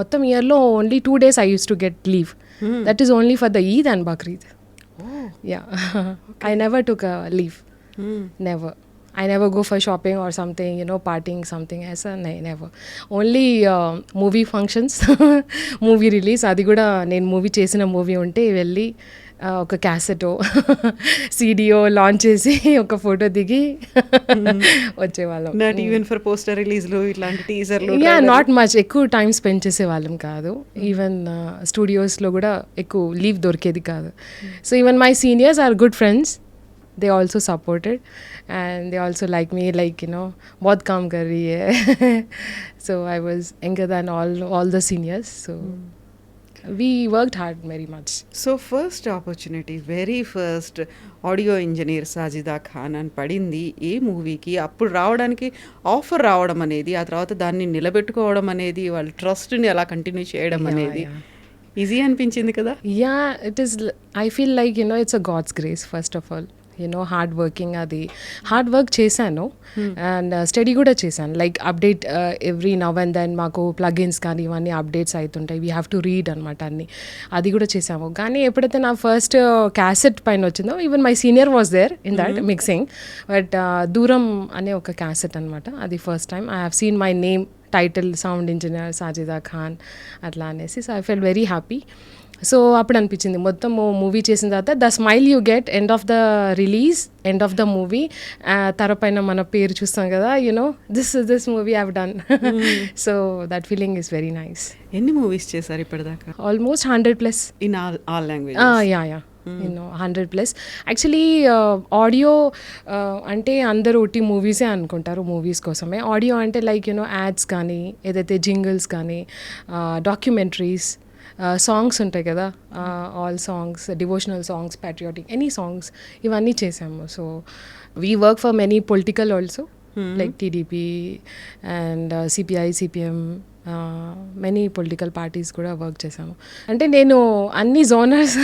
మొత్తం ఇయర్లో only 2 days I use to get leave. That is only for the Eid and Bakrid. Yeah, I never took leave. Never. I never go for shopping or something, you know, partying something as a never. Only movie functions, movie release. అది కూడా నేను movie చేసిన movie ఉంటే వెళ్ళి ఒక క్యాసెటో సీడీఓ launch చేసి ఒక photo దిగి వచ్చేవాళ్ళం. నాట్ ఈవెన్ ఫర్ పోస్టర్ రిలీజ్లు ఇట్లాంటి టీజర్లు? Yeah, not much. ఎక్కువ టైం స్పెండ్ చేసేవాళ్ళం కాదు. ఈవెన్ స్టూడియోస్లో కూడా ఎక్కువ లీవ్ దొరికేది కాదు. So even my seniors are good friends. They also supported and they also like me, like, you know, bahut kaam kar rahi hai. So I was younger than all the seniors, so we worked hard very much. So first opportunity, very first audio engineer Sajida Khan అని పడింది ఏ మూవీకి? అప్పుడు రావడానికి offer రావడం అనేది, ఆ తర్వాత దాన్ని నిలబెట్టుకోవడం అనేది, వాళ్ళ ట్రస్ట్ని అలా కంటిన్యూ చేయడం అనేది ఈజీ అనిపించింది కదా? Yeah, it is. I feel like, you know, it's a God's grace first of all. You know hard working, అది హార్డ్ వర్క్ చేశాను అండ్ స్టడీ కూడా చేశాను. Like update every now and then మాకు ప్లగిన్స్ కానీ ఇవన్నీ అప్డేట్స్ అవుతుంటాయి, వీ హ్యావ్ టు రీడ్ అనమాట అన్ని. అది కూడా చేసాము. కానీ ఎప్పుడైతే నా ఫస్ట్ క్యాసెట్ పైన వచ్చిందో, even my senior was there in that mixing, but Dooram అనే ఒక క్యాసెట్ అనమాట. అది first time I have seen my name, title, sound engineer Sajida Khan అట్లా అనేసి. So I fell very happy. So అప్పుడు అనిపించింది మొత్తం మూవీ చేసిన తర్వాత the smile you get end of the release, end of the movie, తెరపైన మన పేరు చూస్తాం కదా, you know this movie have done. So that feeling is very nice. ఎన్ని మూవీస్ చేశారు ఇప్పటిదాకా? Almost 100+ in all language? Yeah, you know 100+. Actually audio అంటే అందరూ ఒట్టి మూవీసే అనుకుంటారు, మూవీస్ కోసమే. ఆడియో అంటే లైక్ యూనో యాడ్స్ కానీ, ఏదైతే జింగిల్స్ కానీ, డాక్యుమెంటరీస్, సాంగ్స్ ఉంటాయి కదా, all songs, devotional songs, patriotic, any songs, ఇవన్నీ చేసాము. So we work for many political also, like TDP and CPI, CPM, many political parties కూడా వర్క్ చేసాము. అంటే నేను అన్ని జోనర్స్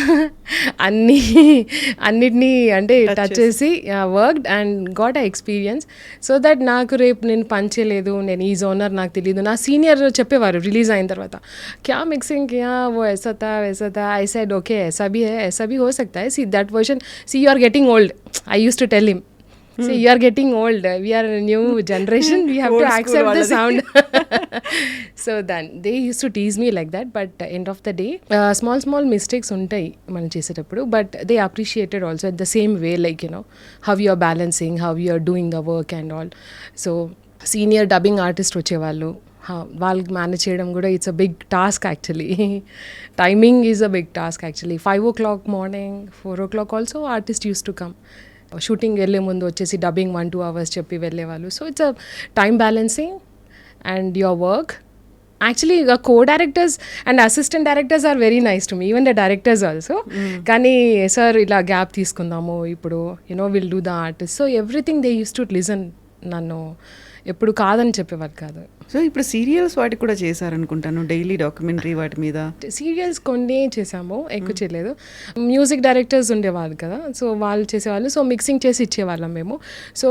అన్నిటినీ అంటే టచ్ చేసి worked and got a experience. So that నాకు రేపు నేను పనిచేయలేదు, నేను ఈ జోనర్ నాకు తెలియదు. నా సీనియర్ చెప్పేవారు రిలీజ్ అయిన తర్వాత, క్యా మిక్సింగ్ క్యా वो ऐसा था वैसा था. I said okay, ऐसा भी हो सकता है. See that version, see you are getting old. I used to tell him, see you are getting old, we are a new generation, we have to accept the sound. So then they used to tease me like that, but end of the day small mistakes untai మనం చేసేటప్పుడు, but they appreciated also at the same way, like you know how you are balancing, how you are doing the work and all. So senior dubbing artist వచ్చేవాళ్ళు, వాళ్ళకి manage చేయడం కూడా it's a big task actually. Timing is a big task actually. 5 o'clock morning, 4 o'clock also artist use to come. Shooting వెళ్ళే ముందు వచ్చేసి dubbing 1-2 hours చెప్పి వెళ్ళేవాళ్ళు. So it's a time balancing and your work. Actually co-directors and assistant directors are very nice to me, even the directors also. కానీ sir ఇలా gap తీసుకుందాము ఇప్పుడు, you know will do the artist. So everything they use to listen నన్ను ఎప్పుడు కాదని చెప్పేవారు కాదు. So ఇప్పుడు సీరియల్స్ వాటికి కూడా చేశారనుకుంటాను, డైలీ డాక్యుమెంటరీ వాటి మీద. సీరియల్స్ కొన్ని చేసాము, ఎక్కువ చేయలేదు. మ్యూజిక్ డైరెక్టర్స్ ఉండేవాళ్ళు కదా, సో వాళ్ళు చేసేవాళ్ళు, సో మిక్సింగ్ చేసి ఇచ్చేవాళ్ళం మేము. So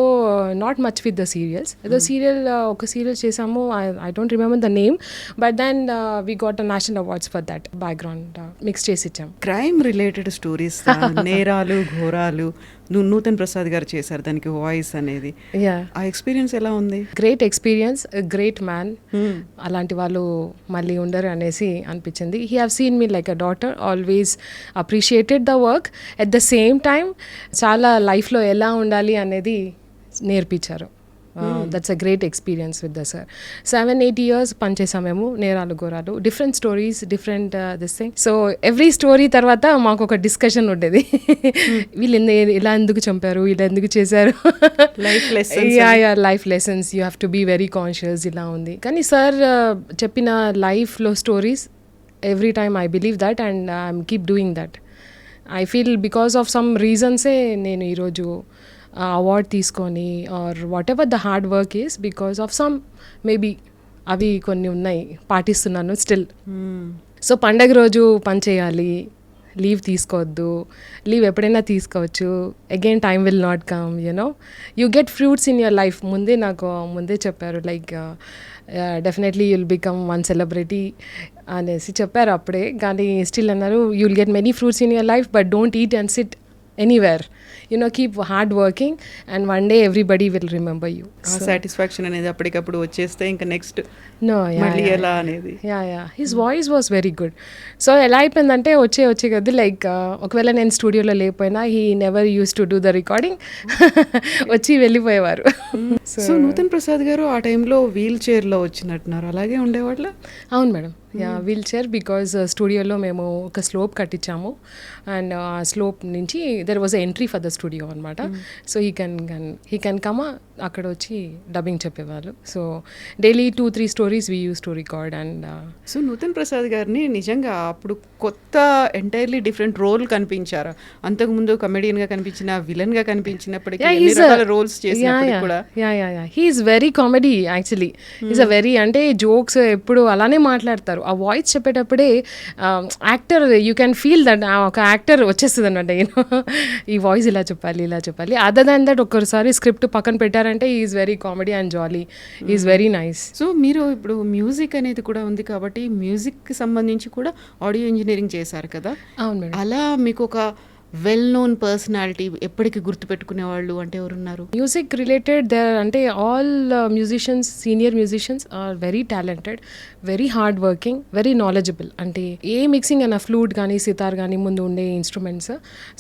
not much with the serials. ఏదో సీరియల్ ఒక సీరియల్ చేసాము, I don't remember the name, but then we got a national awards for that. Background mix చేసి ఇచ్చాము. క్రైమ్ రిలేటెడ్ స్టోరీస్, నేరాలు ఘోరాలు, నూతన్ ప్రసాద్ గారు చేశారు దానికి వాయిస్ అనేది. ఆ ఎక్స్పీరియన్స్ ఎలా ఉంది? Great experience, great man. అలాంటి వాళ్ళు మళ్ళీ ఉండరు అనేసి అనిపించింది. He have seen me like a daughter, always appreciated the work. At the same time చాలా లైఫ్లో ఎలా ఉండాలి అనేది నేర్పించారు. That's a great experience with the sir. 7-8 years పనిచేసాం మేము నేరాలు ఘోరాలు. Different stories, different this thing. So every story తర్వాత మాకు ఒక డిస్కషన్ ఉండేది. వీళ్ళు ఇలా ఎందుకు చంపారు, ఇలా ఎందుకు చేశారు, life lessons. Life lessons, you have to be very conscious, ఇలా ఉంది. కానీ సార్ చెప్పిన లైఫ్లో stories every time I believe that and I'm keep doing that. I feel because of some రీజన్సే నేను ఈరోజు అవార్డ్ తీసుకొని or whatever the hard work is, because of some maybe అవి కొన్ని ఉన్నాయి, పాటిస్తున్నాను స్టిల్. సో పండగ రోజు పని చేయాలి, లీవ్ తీసుకోవద్దు, లీవ్ ఎప్పుడైనా తీసుకోవచ్చు, again time will not come, you know you get fruits in your life. నాకు ముందే చెప్పారు like definitely you'll become one celebrity అనేసి చెప్పారు అప్పుడే. కానీ స్టిల్ అన్నారు you'll get many fruits in your life but don't eat and SIT anywhere, keep hard working and one day everybody will remember you. Satisfaction అనేది అప్పటికప్పుడు వచ్చేస్తే ఇంకా next మళ్ళీ ఎలా అనేది. His voice was very good. So ఎలా అయిపోయిందంటే వచ్చే కదా లైక్ ఒకవేళ నేను స్టూడియోలో లేకపోయినా he never use to do the recording, వచ్చి వెళ్ళిపోయేవారు. సో నూతన్ ప్రసాద్ గారు ఆ టైంలో వీల్ చైర్లో వచ్చినట్టున్నారు, అలాగే ఉండేవాళ్ళ? అవును మేడం, వీల్ చైర్. బికాజ్ స్టూడియోలో మేము ఒక స్లోప్ కట్టించాము అండ్ ఆ స్లోప్ నుంచి there was entry for the studio అనమాట. సో హీ కెన్ కమ్, అక్కడ వచ్చి డబ్బింగ్ చెప్పేవాళ్ళు. So daily 2-3 stories we use to record. And so Nutan Prasad గారిని నిజంగా అప్పుడు కొత్త ఎంటైర్లీ డిఫరెంట్ రోల్ కనిపించారు. అంతకుముందు కమెడియన్గా కనిపించిన, విలన్గా కనిపించినప్పటికీ రోల్స్ చేసినప్పటికీ కూడా he is very comedy actually. Is a very, అంటే జోక్స్ ఎప్పుడు అలానే మాట్లాడతారు. ఆ వాయిస్ చెప్పేటప్పుడే actor, you can feel that ఒక యాక్టర్ వచ్చేస్తుంది అనమాట. ఈ వాయిస్ ఇలా చెప్పాలి, ఇలా చెప్పాలి. అదర్ దాన్ దట్ ఒక్కసారి స్క్రిప్ట్ పక్కన పెట్టారంటే is very comedy and jolly, is very nice. So మీరు ఇప్పుడు మ్యూజిక్ అనేది కూడా ఉంది కాబట్టి మ్యూజిక్కి సంబంధించి కూడా ఆడియో ఇంజనీరింగ్ చేశారు కదా. అవును మేడం. అలా మీకు ఒక వెల్ నోన్ పర్సనాలిటీ ఎప్పటికీ గుర్తుపెట్టుకునే వాళ్ళు అంటే ఎవరున్నారు? మ్యూజిక్ రిలేటెడ్ దేర్ అంటే all musicians, senior musicians are very talented, very hard working, very knowledgeable. అంటే ఏ మిక్సింగ్ అయినా ఫ్లూట్ కానీ సితార్ కానీ ముందు ఉండే ఇన్స్ట్రుమెంట్స్.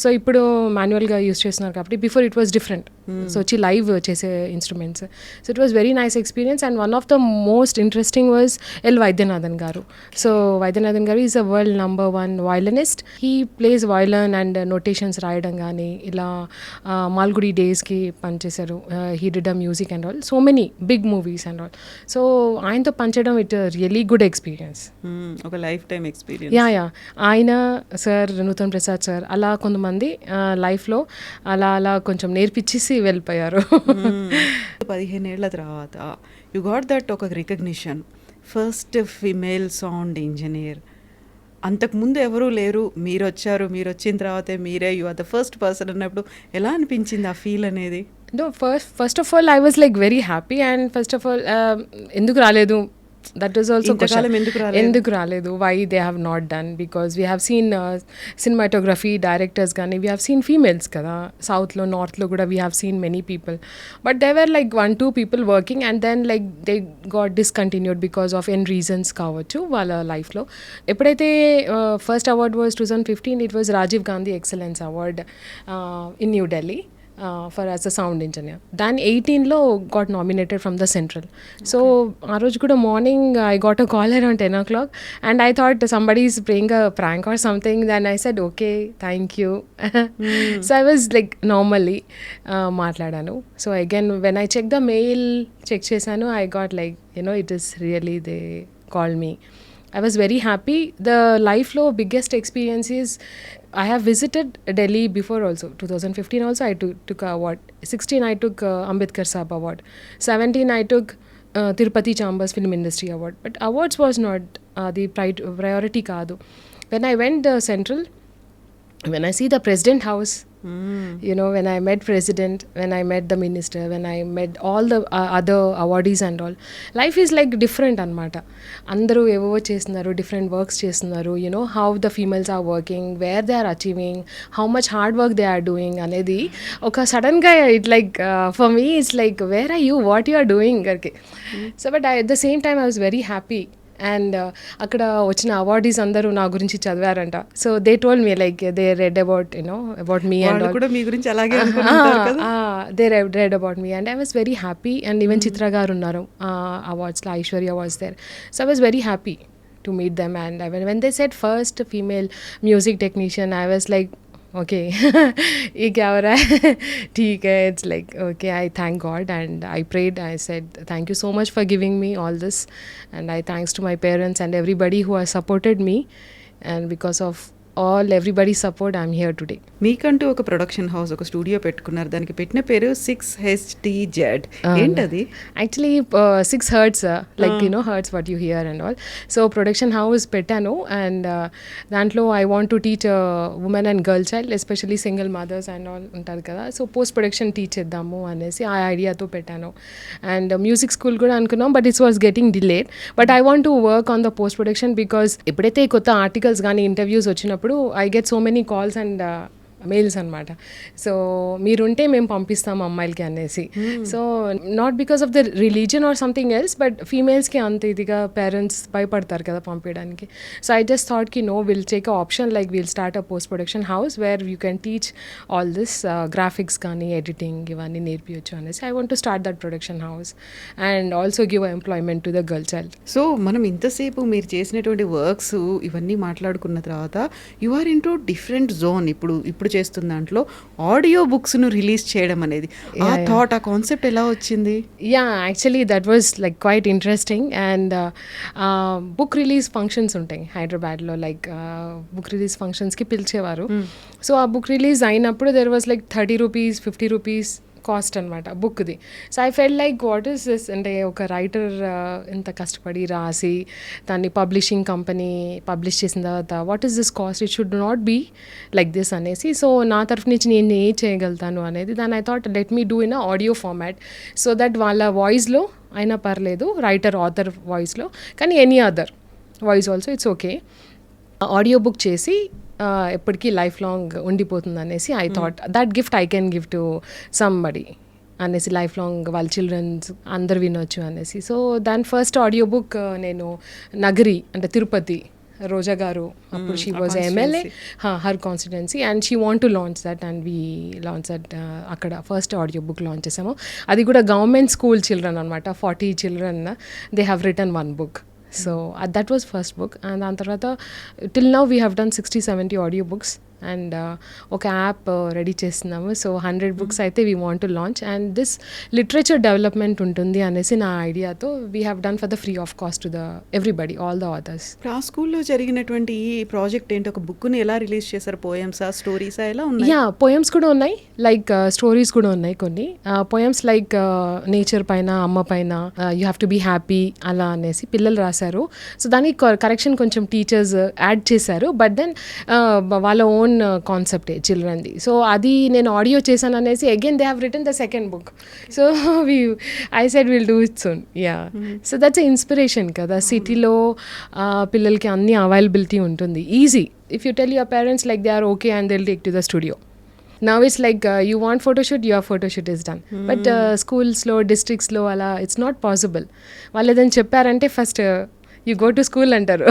సో ఇప్పుడు మాన్యువల్గా యూస్ చేస్తున్నారు కాబట్టి before it was different. So వచ్చి లైవ్ చేసే instruments. So it was very nice experience. And one of the most interesting was L Vaidyanathan garu. So Vaidyanathan garu is a world #1 violinist. He plays violin and notations రాయడం కానీ ఇలా మాల్గుడి డేస్కి పనిచేశారు. He did a music and all, so many big movies and all. So ఆయనతో పనిచేయడం it really good experience, ఒక life time experience. ఆయన sir, Nutan Prasad sir, అలా కొంతమంది లైఫ్లో అలా కొంచెం నేర్పించేసి వెళ్ళిపోయారు. 15 ఏళ్ల తర్వాత యు గాట్ దట్ ఒక recognition, first female sound engineer. అంతకుముందు ఎవరూ లేరు, మీరు వచ్చారు, మీరు వచ్చిన తర్వాతే మీరే you are the first person అన్నప్పుడు ఎలా అనిపించింది ఆ ఫీల్ అనేది? First of all I was like very happy. And first of all ఎందుకు రాలేదు, that is also question. ఎందుకు రాలేదు, why they have not done, because we have seen cinematography directors gani, we have seen females kada, south lo north lo kuda we have seen many people, but there were like 1-2 people working and then like they got discontinued because of any reasons kavachu wala life lo. Eppudaithe first award was 2015, it was Rajiv Gandhi Excellence Award in New Delhi for as a sound engineer. Then 18 got nominated from the Central. So ఆ రోజు కూడా morning I got a call around 10 o'clock and I thought somebody is playing a prank or something. Then I said okay, thank you. So I was like normally మాట్లాడాను. So again when I checked the mail, check చేశాను, I got like it is really they called me. I was very happy. The life లో biggest experience is I have visited Delhi before also. 2015 also I took a award. 16 I took Ambedkar Saab award. 17 I took Tirupati Chambers Film Industry Award. But awards was not the priority kaadu. When I went Central, when I see the President House, you know, when I met President, when I met the Minister, when I met all the other awardees and all, life is like different anamata. Andaru evo chestunaru, different works chestunaru, you know, how the females are working, where they are achieving, how much hard work they are doing anedi oka sudden ga it like for me it's like, where are you, what you are doing garke. So but at the same time I was very happy. And అక్కడ వచ్చిన awardees అందరూ నా గురించి చదివారంట. So they told me like they read about you know about me and కూడా మీ గురించి అలాగే అనుకుంటారు కదా. They read about me and I was very happy. And even Chitra garu ఉన్నారు అవార్డ్స్లో, Aishwarya was there. So I was very happy to meet them. And when they said first female music technician, I was like, okay, ये क्या हो रहा है. ठीक है, it's like okay, I thank God and I prayed. I said thank you so much for giving me all this, and I thanks to my parents and everybody who has supported me, and because of all everybody's support I'm here today. మీకంటూ ఒక production house, ఒక studio పెట్టుకున్నారు. దానికి పెట్టిన పేరు 6HTZ. ఏంటది? Actually 6 hertz, like you know hertz what you hear and all. So production house పెట్టాను and దాంట్లో I want to teach women and girl child, especially single mothers and all ఉంటారు కదా. సో పోస్ట్ ప్రొడక్షన్ టీచ్ చేద్దాము అనేసి ఆ ఐడియాతో పెట్టాను. And music school కూడా అనుకున్నాం, but it's was getting delayed. But I want to work on the post production because ఎప్పుడైతే కొత్త ఆర్టికల్స్ కానీ ఇంటర్వ్యూస్ వచ్చినప్పుడు I get so many calls and mails అనమాట. సో మీరుంటే మేము పంపిస్తాం అమ్మాయిలకి అనేసి. So not because of the religion or something else, but ఫీమేల్స్కి అంత ఇదిగా పేరెంట్స్ భయపడతారు కదా పంపించడానికి. సో ఐ జస్ట్ థాట్ కి no, will take a option like will start a post production house where you can teach all this graphics కానీ editing ఇవన్నీ నేర్పించచ్చు అనేసి I want to start that production house and also give employment to the girl child. So మనం ఇంతసేపు మీరు చేసినటువంటి works ఇవన్నీ మాట్లాడుకున్న తర్వాత you are into different zone. ఇప్పుడు చేస్తున్న దాంట్లో ఆడియో బుక్స్ ను రిలీజ్ చేయడం అనేది, ఆ థాట్, ఆ కాన్సెప్ట్ ఎలా వచ్చింది? Yeah, actually that was like quite interesting. And book release functions ఉంటాయి హైదరాబాద్లో, లైక్ బుక్ రిలీజ్ ఫంక్షన్స్కి పిలిచేవారు. సో ఆ బుక్ రిలీజ్ అయినప్పుడు there was like 30 rupees 50 rupees cost అనమాట బుక్ది. So I fell like what is this, అంటే ఒక రైటర్ ఎంత కష్టపడి రాసి దాన్ని పబ్లిషింగ్ కంపెనీ పబ్లిష్ చేసిన తర్వాత what is this cost, it should not be like this అనేసి. సో నా తరఫు నుంచి నేను ఏం చేయగలుగుతాను అనేది దాన్ని I thought let me do in a audio format so that వాళ్ళ వాయిస్లో అయినా పర్లేదు, రైటర్ ఆథర్ వాయిస్లో, కానీ any other voice also it's okay, audio book చేసి ఎప్పటికీ లైఫ్ లాంగ్ ఉండిపోతుంది అనేసి I thought that gift I can give to somebody అనేసి, లైఫ్ లాంగ్ వాళ్ళ చిల్డ్రన్స్ అందరు వినొచ్చు అనేసి. సో దాని ఫస్ట్ ఆడియో బుక్ నేను నగరి అంటే తిరుపతి రోజా గారు, అప్పుడు she was MLA, her constituency, and she want to launch that and we launch that. అక్కడ ఫస్ట్ ఆడియో బుక్ లాంచ్ చేసాము. అది కూడా గవర్నమెంట్ స్కూల్ చిల్డ్రన్ అనమాట, 40 children they have return one book. So that was first book, and దాని తర్వాత till now we have done 60-70 audio books and ఒక app ready చేస్తున్నాము. So 100 books అయితే we want to launch and this literature development ఉంటుంది అనేసి నా ఐడియాతో we have done for the free of cost to the everybody, all the authors. ఆ స్కూల్లో జరిగినటువంటి ఈ ప్రాజెక్ట్ ఏంటి, ఒక బుక్ని ఎలా రిలీజ్ చేశారు? పోయమ్సా, స్టోరీసా, ఎలా ఉన్నాయి? యా, పోయమ్స్ కూడా ఉన్నాయి, లైక్ స్టోరీస్ కూడా ఉన్నాయి కొన్ని. పోయమ్స్ లైక్ నేచర్ పైన, అమ్మ పైన, you have to be happy అలా అనేసి పిల్లలు రాశారు. సో దానికి కరెక్షన్ కొంచెం టీచర్స్ యాడ్ చేశారు, బట్ దెన్ వాళ్ళ ఓన్ కాన్సెప్టే చిల్డ్రన్ది. సో అది నేను ఆడియో చేశాను అనేసి again they have written the second book. So I said will do it soon. Yeah, so that's a inspiration కదా. సిటీలో పిల్లలకి అన్ని అవైలబిలిటీ ఉంటుంది, easy. If you tell your parents like they are okay and they will take to the studio. Now it's like you want photo shoot, your photo shoot is done. But schools lo, districts lo ala it's not possible. వాళ్ళు ఏదైనా చెప్పారంటే first you go to school అంటారు,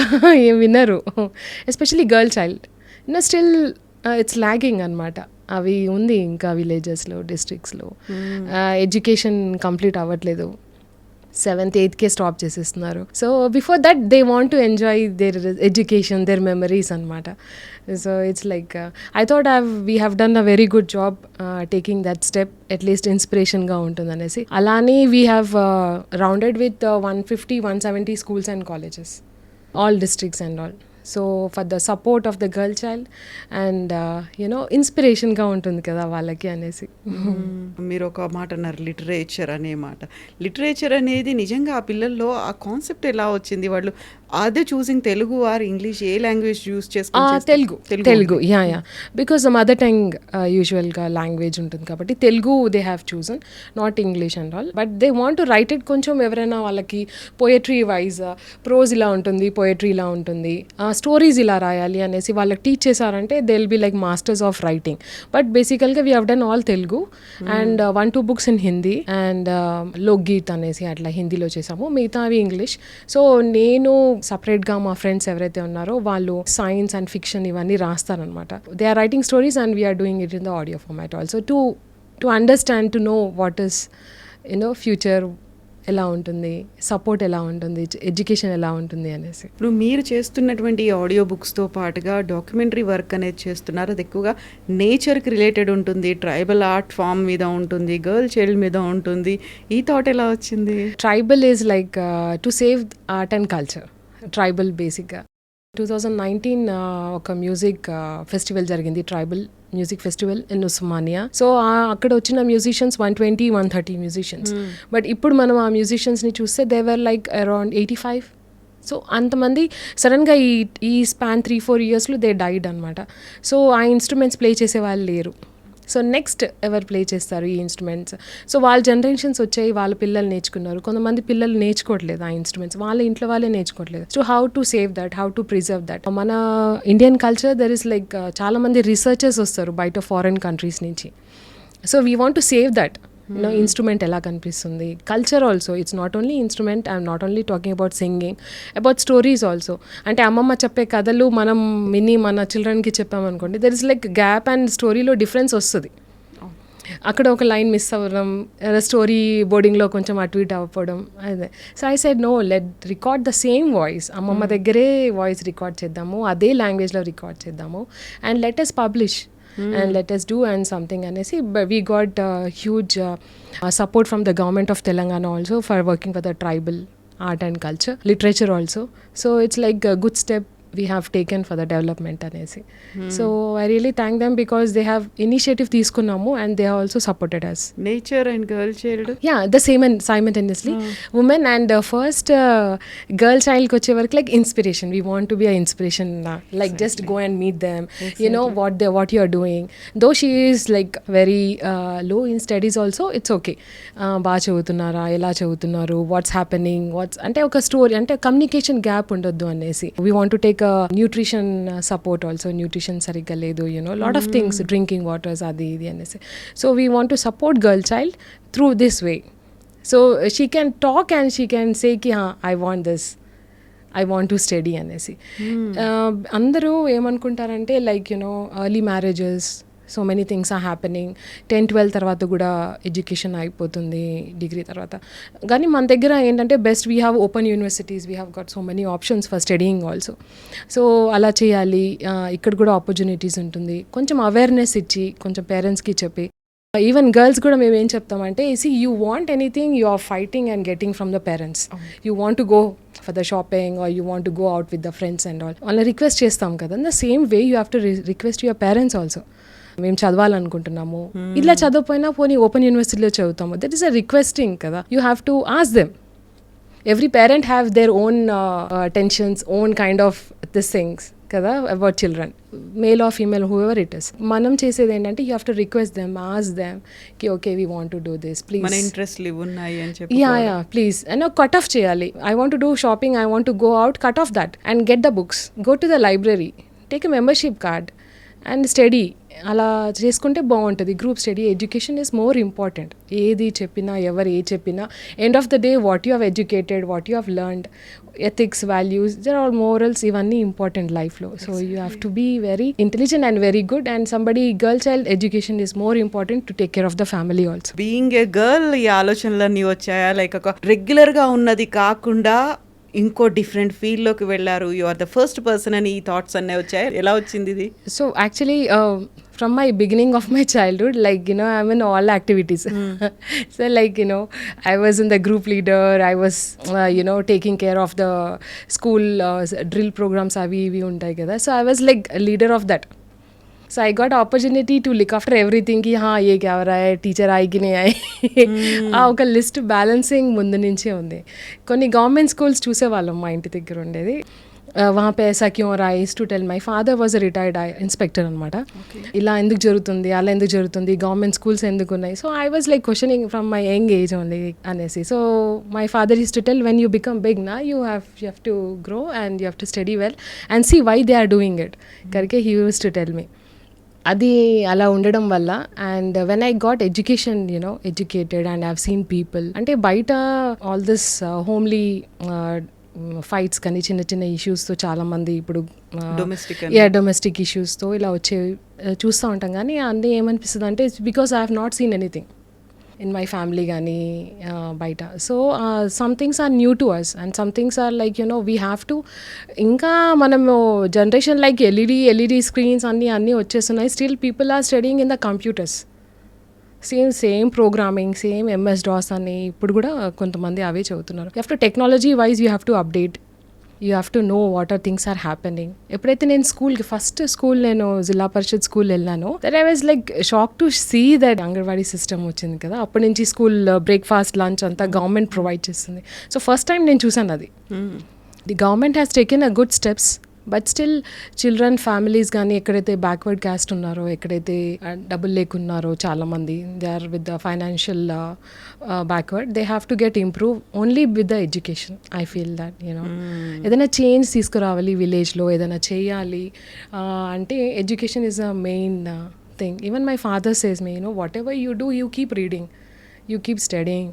ఏం వినరు, especially girl child. Still it's lagging అనమాట. అవి ఉంది ఇంకా విలేజెస్లో, డిస్ట్రిక్ట్స్లో ఎడ్యుకేషన్ కంప్లీట్ అవ్వట్లేదు. 7th 8th స్టాప్ చేసేస్తున్నారు. So before that they want to enjoy their education, their memories అనమాట. So it's like I thought we have done a very good job taking that step, at least ఇన్స్పిరేషన్గా ఉంటుంది అనేసి. అలానే we have rounded with 150-170 schools and colleges, all districts and all. So for the support of the girl child and you know ఇన్స్పిరేషన్గా ఉంటుంది కదా వాళ్ళకి అనేసి. మీరు ఒక మాట అన్నారు లిటరేచర్ అనే మాట. లిటరేచర్ అనేది నిజంగా ఆ పిల్లల్లో ఆ కాన్సెప్ట్ ఎలా వచ్చింది? వాళ్ళు అదే చూసింగ్ తెలుగు ఆర్ ఇంగ్లీష్ ఏ language use Telugu yeah because mother tongue యూజువల్గా లాంగ్వేజ్ ఉంటుంది కాబట్టి Telugu they have chosen, not English and all. But they want to write it కొంచెం ఎవరైనా వాళ్ళకి పోయట్రీ వైజ్ ప్రోజ్ ఇలా ఉంటుంది, పోయట్రీ ఇలా ఉంటుంది, స్టోరీస్ ఇలా రాయాలి అనేసి వాళ్ళకి టీచ్ చేశారంటే they will be like masters of writing. But బేసికల్గా we have done all Telugu and 1-2 books in Hindi and లోక్గీత్ అనేసి అట్లా హిందీలో చేసాము, మిగతావి ఇంగ్లీష్. సో నేను సపరేట్గా మా ఫ్రెండ్స్ ఎవరైతే ఉన్నారో వాళ్ళు సైన్స్ అండ్ ఫిక్షన్ ఇవన్నీ రాస్తారనమాట. They are writing stories and we are doing it in the audio format also to understand, to know what is you know future ఎలా ఉంటుంది, సపోర్ట్ ఎలా ఉంటుంది, ఎడ్యుకేషన్ ఎలా ఉంటుంది అనేసి. ఇప్పుడు మీరు చేస్తున్నటువంటి ఆడియో బుక్స్తో పాటుగా డాక్యుమెంటరీ వర్క్ అనేది చేస్తున్నారు. అది ఎక్కువగా నేచర్కి రిలేటెడ్ ఉంటుంది, ట్రైబల్ ఆర్ట్ ఫామ్ మీద ఉంటుంది, గర్ల్ చైల్డ్ మీద ఉంటుంది. ఈ థాట్ ఎలా వచ్చింది? Tribal is like to save art and culture. Tribal బేసిక్గా 2019 ఒక మ్యూజిక్ ఫెస్టివల్ జరిగింది, tribal music festival in Osmania. So అక్కడ వచ్చిన మ్యూజిషియన్స్ 120-130 మ్యూజిషియన్స్. బట్ ఇప్పుడు మనం ఆ మ్యూజిషియన్స్ని చూస్తే they were like around 85. So అంతమంది సడన్గా ఈ స్పాన్ 3-4 yearsలో దే డైడ్ అనమాట. సో ఆ ఇన్స్ట్రుమెంట్స్ ప్లే చేసే వాళ్ళు లేరు. సో నెక్స్ట్ ఎవరు ప్లే చేస్తారు ఈ ఇన్స్ట్రుమెంట్స్? సో వాళ్ళ జనరేషన్స్ వచ్చాయి, వాళ్ళ పిల్లలు నేర్చుకున్నారు, కొంతమంది పిల్లలు నేర్చుకోవట్లేదు ఆ ఇన్స్ట్రుమెంట్స్, వాళ్ళ ఇంట్లో వాళ్ళే నేర్చుకోవట్లేదు. So how to save that, how to preserve that? మన Indian culture there is like చాలా మంది రీసెర్చర్స్ వస్తారు బయట ఫారెన్ కంట్రీస్ నుంచి. So we want to save that. Instrument ఎలా కనిపిస్తుంది, culture also. It's not only instrument, I'm not only talking about singing, about stories also. అంటే అమ్మమ్మ చెప్పే కథలు మనం విని మన చిల్డ్రన్కి చెప్పామనుకోండి, there is like gap and స్టోరీలో డిఫరెన్స్ వస్తుంది. అక్కడ ఒక లైన్ మిస్ అవ్వడం, స్టోరీ బోర్డింగ్లో కొంచెం అటు ఇటు అవ్వడం అదే. So I said no, let record the same voice, అమ్మమ్మ దగ్గరే వాయిస్ రికార్డ్ చేద్దాము, అదే లాంగ్వేజ్లో రికార్డ్ చేద్దాము and let us publish and let us do and something anesi. But we got huge support from the government of Telangana also for working for the tribal art and culture, literature also. So it's like a good step we have taken for the development anesi. So I really thank them because they have initiative తీసుకున్నాము and they have also supported us. Nature and girl child, yeah, the same and simultaneously women and first girl child కి వచ్చే వరకు like inspiration, we want to be an inspiration, like just go and meet them, you know what you are doing. Though she is like very low in studies also, it's okay. బాగా చదువుతున్నారా, ఎలా చదువుతున్నారు, what's happening, what's అంటే ఒక story అంటే communication gap ఉండొద్దు అనేసి. we want to take nutrition support also, nutrition సరిగ్గా లేదు, you know lot of things, drinking waters అది ఇది అనేసి. So we want to support girl child through this way. So she can talk and she can say కి I want this, I want to study అనేసి. అందరూ ఏమనుకుంటారంటే like you know early marriages, so many things are happening. 10-12 తర్వాత కూడా education అయిపోతుంది, degree తర్వాత. కానీ మన దగ్గర ఏంటంటే best we have open universities, we have got so many options for studying also. So అలా చేయాలి, ఇక్కడ కూడా ఆపర్చునిటీస్ ఉంటుంది. కొంచెం అవేర్నెస్ ఇచ్చి కొంచెం పేరెంట్స్కి చెప్పి, ఈవెన్ గర్ల్స్ కూడా మేము ఏం చెప్తామంటే, see you want anything, you are fighting and getting from the parents. You want to go for the shopping or you want to go out with the friends and all, వాళ్ళని request చేస్తాం కదా. In the same way you have to request your parents also. మేము చదవాలనుకుంటున్నాము, ఇలా చదవపోయినా పోనీ open యూనివర్సిటీలో చదువుతాము, దట్ ఈస్ అ రిక్వెస్టింగ్ కదా. You have to ask them. Every parent have their own tensions, own kind of this things కదా about children, male or female, whoever it is. మనం చేసేది ఏంటంటే you have to request them, ask them కి okay we want to do this, please, మన ఇంట్రెస్ట్లు ఉన్నాయి అని చెప్పి, yeah please and cut off చేయాలి. I want to do shopping, I want to go out, cut off that and get the books, go to the library, take a membership card and study. అలా చేసుకుంటే బాగుంటుంది. Group study, education is more important. ఏది చెప్పినా, ఎవరు ఏ చెప్పినా, end of the day what you have educated, what you have learned, ethics, values, there are morals, ఇవన్నీ important లైఫ్లో. So you have to be very intelligent and very good. And somebody girl child education is more important to take care of the family also. Being a girl ఈ ఆలోచనలన్నీ వచ్చాయా? Like ఒక రెగ్యులర్గా ఉన్నది కాకుండా ఇంకో డిఫరెంట్ ఫీల్డ్లోకి వెళ్ళారు, you are the first person అని ఈ థాట్స్ అన్నీ వచ్చాయి, ఎలా వచ్చింది ఇది? So actually, from my beginning of my childhood, like, you know, I'm in all activities. So like, you know, I was in the group leader, I was, you know, taking care of the school drill programs, avi ivi untai kada. So I was like a leader of that. So I got opportunity to look after everything ki हाँ ये क्या हो रहा है, teacher आई कि नहीं आई. ఆ ఒక లిస్ట్ బ్యాలెన్సింగ్ ముందు నుంచే ఉంది. కొన్ని గవర్నమెంట్ స్కూల్స్ చూసేవాళ్ళం మా ఇంటి దగ్గర ఉండేది. वहाँ पे ऐसा क्यों हो रहा है, to tell my father was retired inspector అనమాట. ఇలా ఎందుకు జరుగుతుంది, అలా ఎందుకు జరుగుతుంది, గవర్నమెంట్ స్కూల్స్ ఎందుకు ఉన్నాయి. So I was like questioning from my young age only అనేసి. So my father is to tell, when you become big నా you have to grow and you have to study well and see why they are doing it కరికే he use to tell me. అది అలా ఉండడం వల్ల and when I got education, you know educated and have seen people, అంటే బయట all this homely fights కానీ చిన్న చిన్న ఇష్యూస్తో చాలామంది ఇప్పుడు డొమెస్టిక్ ఇష్యూస్తో ఇలా వచ్చే చూస్తూ ఉంటాం. కానీ అన్నీ ఏమనిపిస్తుంది అంటే it's because I have not seen anything in my family కానీ బయట. So some things are new to us and some things are like you know we have to, ఇంకా మనము జనరేషన్ లైక్ ఎల్ఈడి స్క్రీన్స్ అన్నీ వచ్చేస్తున్నాయి. Still people are studying in the computers, same programming, same MS DOS అని ఇప్పుడు కూడా కొంతమంది అవే చదువుతున్నారు. You have to technology wise you have to update, you have to know what are things are happening. ఎప్పుడైతే నేను ఫస్ట్ స్కూల్ నేను జిల్లా పరిషత్ స్కూల్ వెళ్ళాను, that I was like shock to see that Anganwadi system వచ్చింది కదా. అప్పటి నుంచి స్కూల్ బ్రేక్ఫాస్ట్ లంచ్ అంతా గవర్నమెంట్ ప్రొవైడ్ చేస్తుంది. సో ఫస్ట్ టైం నేను చూసాను అది. The government has taken a good steps, but still children families కానీ ఎక్కడైతే బ్యాక్వర్డ్ క్యాస్ట్ ఉన్నారో, ఎక్కడైతే డబ్బులు లేకున్నారో చాలామంది, they are with the financial backward, they have to get improve only with the education. I feel that you know ఏదైనా change తీసుకురావాలి విలేజ్లో, ఏదైనా చేయాలి అంటే education is a main thing. Even my father says me, you know what ever you do, you keep reading, you keep studying,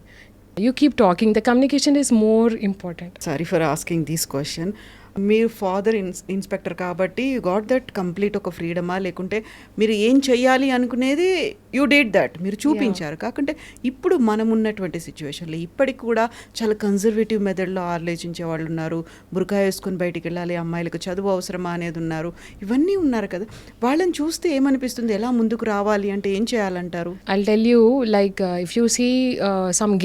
you keep talking, the communication is more important. Sorry for asking this question. మీరు father inspector కాబట్టి you got that complete ఒక ఫ్రీడమా, లేకుంటే మీరు ఏం చెయ్యాలి అనుకునేది you did that, మీరు చూపించారు. కాకుంటే ఇప్పుడు మనం ఉన్నటువంటి సిచ్యువేషన్లో ఇప్పటికి కూడా చాలా కన్జర్వేటివ్ మెథడ్లో ఆలోచించే వాళ్ళు ఉన్నారు. బురకా వేసుకొని బయటికి వెళ్ళాలి, అమ్మాయిలకు చదువు అవసరమా అనేది ఉన్నారు, ఇవన్నీ ఉన్నారు కదా. వాళ్ళని చూస్తే ఏమనిపిస్తుంది, ఎలా ముందుకు రావాలి అంటే ఏం చేయాలంటారు? I'll tell you, like if you see some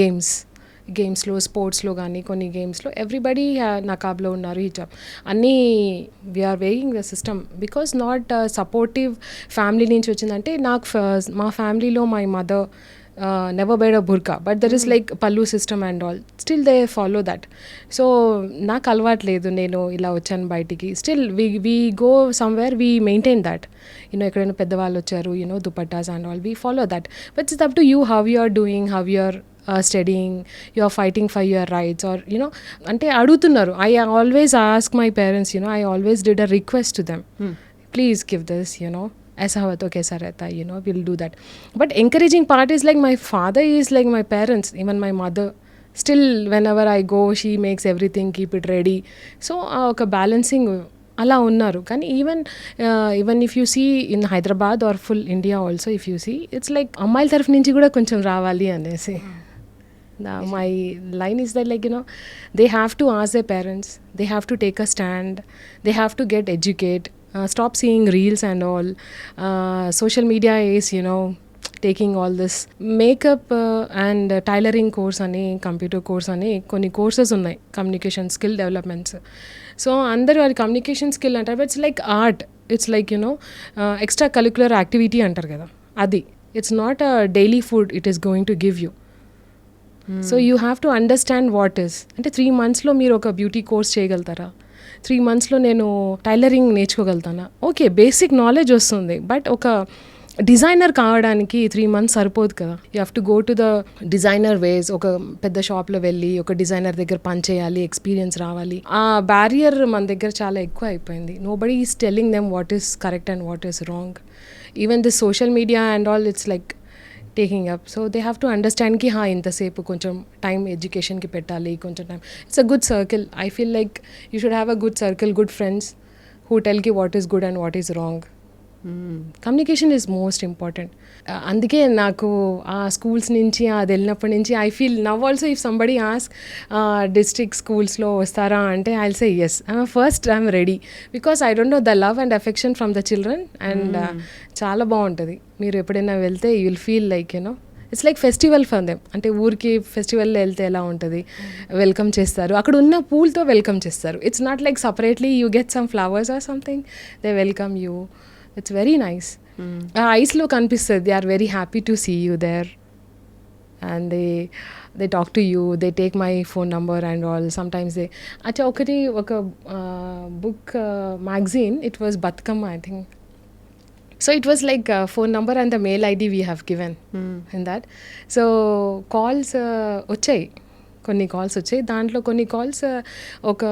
గేమ్స్లో స్పోర్ట్స్లో కానీ కొన్ని గేమ్స్లో ఎవ్రీబడి నకాబ్లో ఉన్నారు, హిజాబ్ అన్నీ we are weighing the system because not supportive family నుంచి వచ్చిందంటే. నాకు మా ఫ్యామిలీలో my mother never bide a బుర్కా, but there is like pallu system and all, still they follow that. So నాకు అలవాట్లేదు, నేను ఇలా వచ్చాను బయటికి. Still we go somewhere, we maintain that. You know ఎక్కడైనా పెద్దవాళ్ళు వచ్చారు, you know dupattas and all, we follow that. But it's up to you how you are doing, how you are studying, you are fighting for your rights, or you know ante adugutunnaru. I always ask my parents, you know, I always did a request to them, please give this, you know, aisa ho to kaisa rehta hai, you know, we'll do that. But encouraging part is like my father is like my parents, even my mother, still whenever I go she makes everything, keep it ready. So oka balancing అలా ఉన్నారు. కానీ even if you see in Hyderabad or full India also, if you see it's like అమ్మాయిల తరఫు నుంచి కూడా కొంచెం రావాలి అనేసి. My line is that, like, you know, they have to ask their parents, they have to take a stand, they have to get educated, stop seeing reels and all. Social media is, you know, taking all this makeup and tailoring course ani, computer course ani konni courses unnai, communication skill developments. So andaru adi communication skill antaru, it's like art, it's like, you know, extra curricular activity antaru kada, adi it's not a daily food it is going to give you. So you have to understand what is. అంటే 3 monthsలో మీరు ఒక beauty course చేయగలుగుతారా? 3 monthsలో నేను tailoring నేర్చుకోగలుగుతానా? Okay, basic knowledge వస్తుంది, but ఒక designer కావడానికి 3 months సరిపోదు కదా. You have to go to the designer ways, ఒక పెద్ద షాప్లో వెళ్ళి ఒక డిజైనర్ దగ్గర పని చేయాలి, ఎక్స్పీరియన్స్ రావాలి. ఆ బ్యారియర్ మన దగ్గర చాలా ఎక్కువ అయిపోయింది. Nobody is telling them what is correct and what is wrong. Even this social media and all, it's like taking up. So they have to understand ki ha intasepu koncham time education ki pettali, koncham time. It's a good circle. I feel like you should have a good circle, good friends who tell ki what is good and what is wrong. Communication is most important. అందుకే నాకు ఆ schools నుంచి అది వెళ్ళినప్పటి నుంచి I feel now also if somebody ask district స్కూల్స్లో వస్తారా అంటే I will say yes, first I'm ready because I don't know the love and affection from the children and చాలా బాగుంటుంది. మీరు ఎప్పుడైనా వెళ్తే you will feel like you know it's like festival for them. అంటే ఊరికి ఫెస్టివల్లో వెళ్తే ఎలా ఉంటుంది, వెల్కమ్ చేస్తారు, అక్కడ ఉన్న పూలతో వెల్కమ్ చేస్తారు. It's not like separately you get some flowers or something, they welcome you. It's very nice. ఆ ఐస్లో కనిపిస్తుంది, they are very happy to see you there and they talk to you, they take my phone number and all. Sometimes they అచ్చా ఒక book magazine, it was Bathukamma I think. So it was like phone number and the mail ID we have given in that. So calls వచ్చాయి, కొన్ని calls వచ్చాయి. దాంట్లో కొన్ని calls ఒక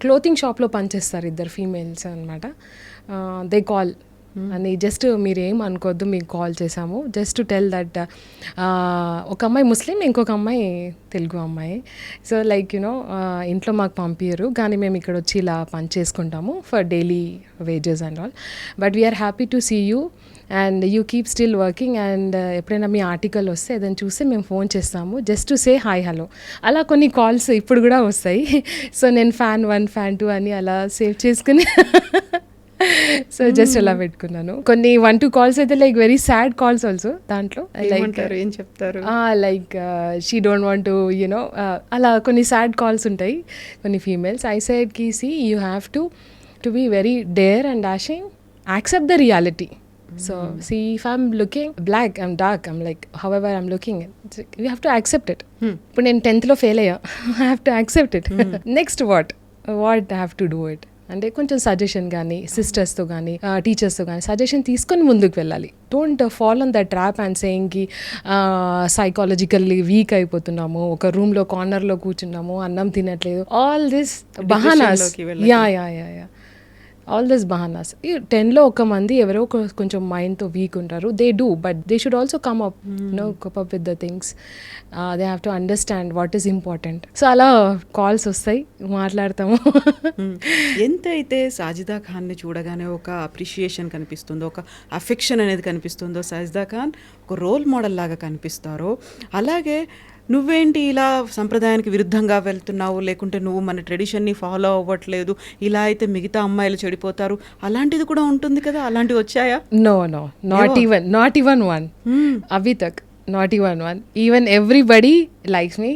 clothing షాప్లో పనిచేస్తారు ఇద్దరు ఫీమేల్స్ అనమాట. దే కాల్ అని జస్ట్ మీరేం అనుకోవద్దు, మీకు కాల్ చేసాము జస్ట్ టు టెల్ దట్ ఒక అమ్మాయి ముస్లిం, ఇంకొక అమ్మాయి తెలుగు అమ్మాయి. సో లైక్ యూనో ఇంట్లో మాకు పంపించరు కానీ మేము ఇక్కడ వచ్చి ఇలా పని చేసుకుంటాము for daily wages and all, but we're happy to see you and you keep still working and ఎప్పుడైనా మీ ఆర్టికల్ వస్తే ఏదైనా చూస్తే మేము ఫోన్ చేస్తాము just to say hi hello. అలా కొన్ని కాల్స్ ఇప్పుడు కూడా వస్తాయి. సో నేను ఫ్యాన్ 1 ఫ్యాన్ 2 అని అలా సేవ్ చేసుకుని సో జస్ట్ అలా పెట్టుకున్నాను. కొన్ని 1-2 కాల్స్ అయితే like very sad calls also. దాంట్లో లైక్ ఏం చెప్తారు, like she don't want to you know అలా కొన్ని సాడ్ కాల్స్ ఉంటాయి కొన్ని ఫీమేల్స్. ఐ సెడ్ కి see you have to be very dare and dashing, accept the reality. So see, if I'm looking black, I'm dark, I'm like however I'm looking, you have to accept it. But in 10th lo fail ayya, I have to accept it. Next what I have to do it. అంటే కొంచెం suggestion కానీ సిస్టర్స్తో కానీ టీచర్స్తో కానీ suggestion తీసుకొని ముందుకు వెళ్ళాలి. Don't fall on the trap and సేయింగ్కి psychologically weak అయిపోతున్నాము, ఒక రూమ్లో కార్నర్లో కూర్చున్నాము, అన్నం తినట్లేదు, ఆల్ దిస్ బహానాస్. యా ఆల్ దిస్ బహానాస్. 10లో ఒక మంది ఎవరో కొంచెం మైండ్తో వీక్ ఉంటారు, they do, but they should also come up cup up with the things. They have to understand what is important. So అలా కాల్స్ వస్తాయి, మాట్లాడతాము. ఎంత అయితే సాజిదా ఖాన్ని చూడగానే ఒక అప్రిషియేషన్ కనిపిస్తుందో, ఒక అఫెక్షన్ అనేది కనిపిస్తుందో, సాజిదా ఖాన్ ఒక రోల్ మోడల్ లాగా కనిపిస్తారో, అలాగే నువ్వేంటి ఇలా సంప్రదాయానికి విరుద్ధంగా వెళ్తున్నావు, లేకుంటే నువ్వు మన ట్రెడిషన్ని ఫాలో అవ్వట్లేదు, ఇలా అయితే మిగతా అమ్మాయిలు చెడిపోతారు, అలాంటిది కూడా ఉంటుంది కదా, అలాంటివి వచ్చాయా? నో నాట్ ఈవెన్ వన్ అభి తక్. Not even one. Even everybody likes me,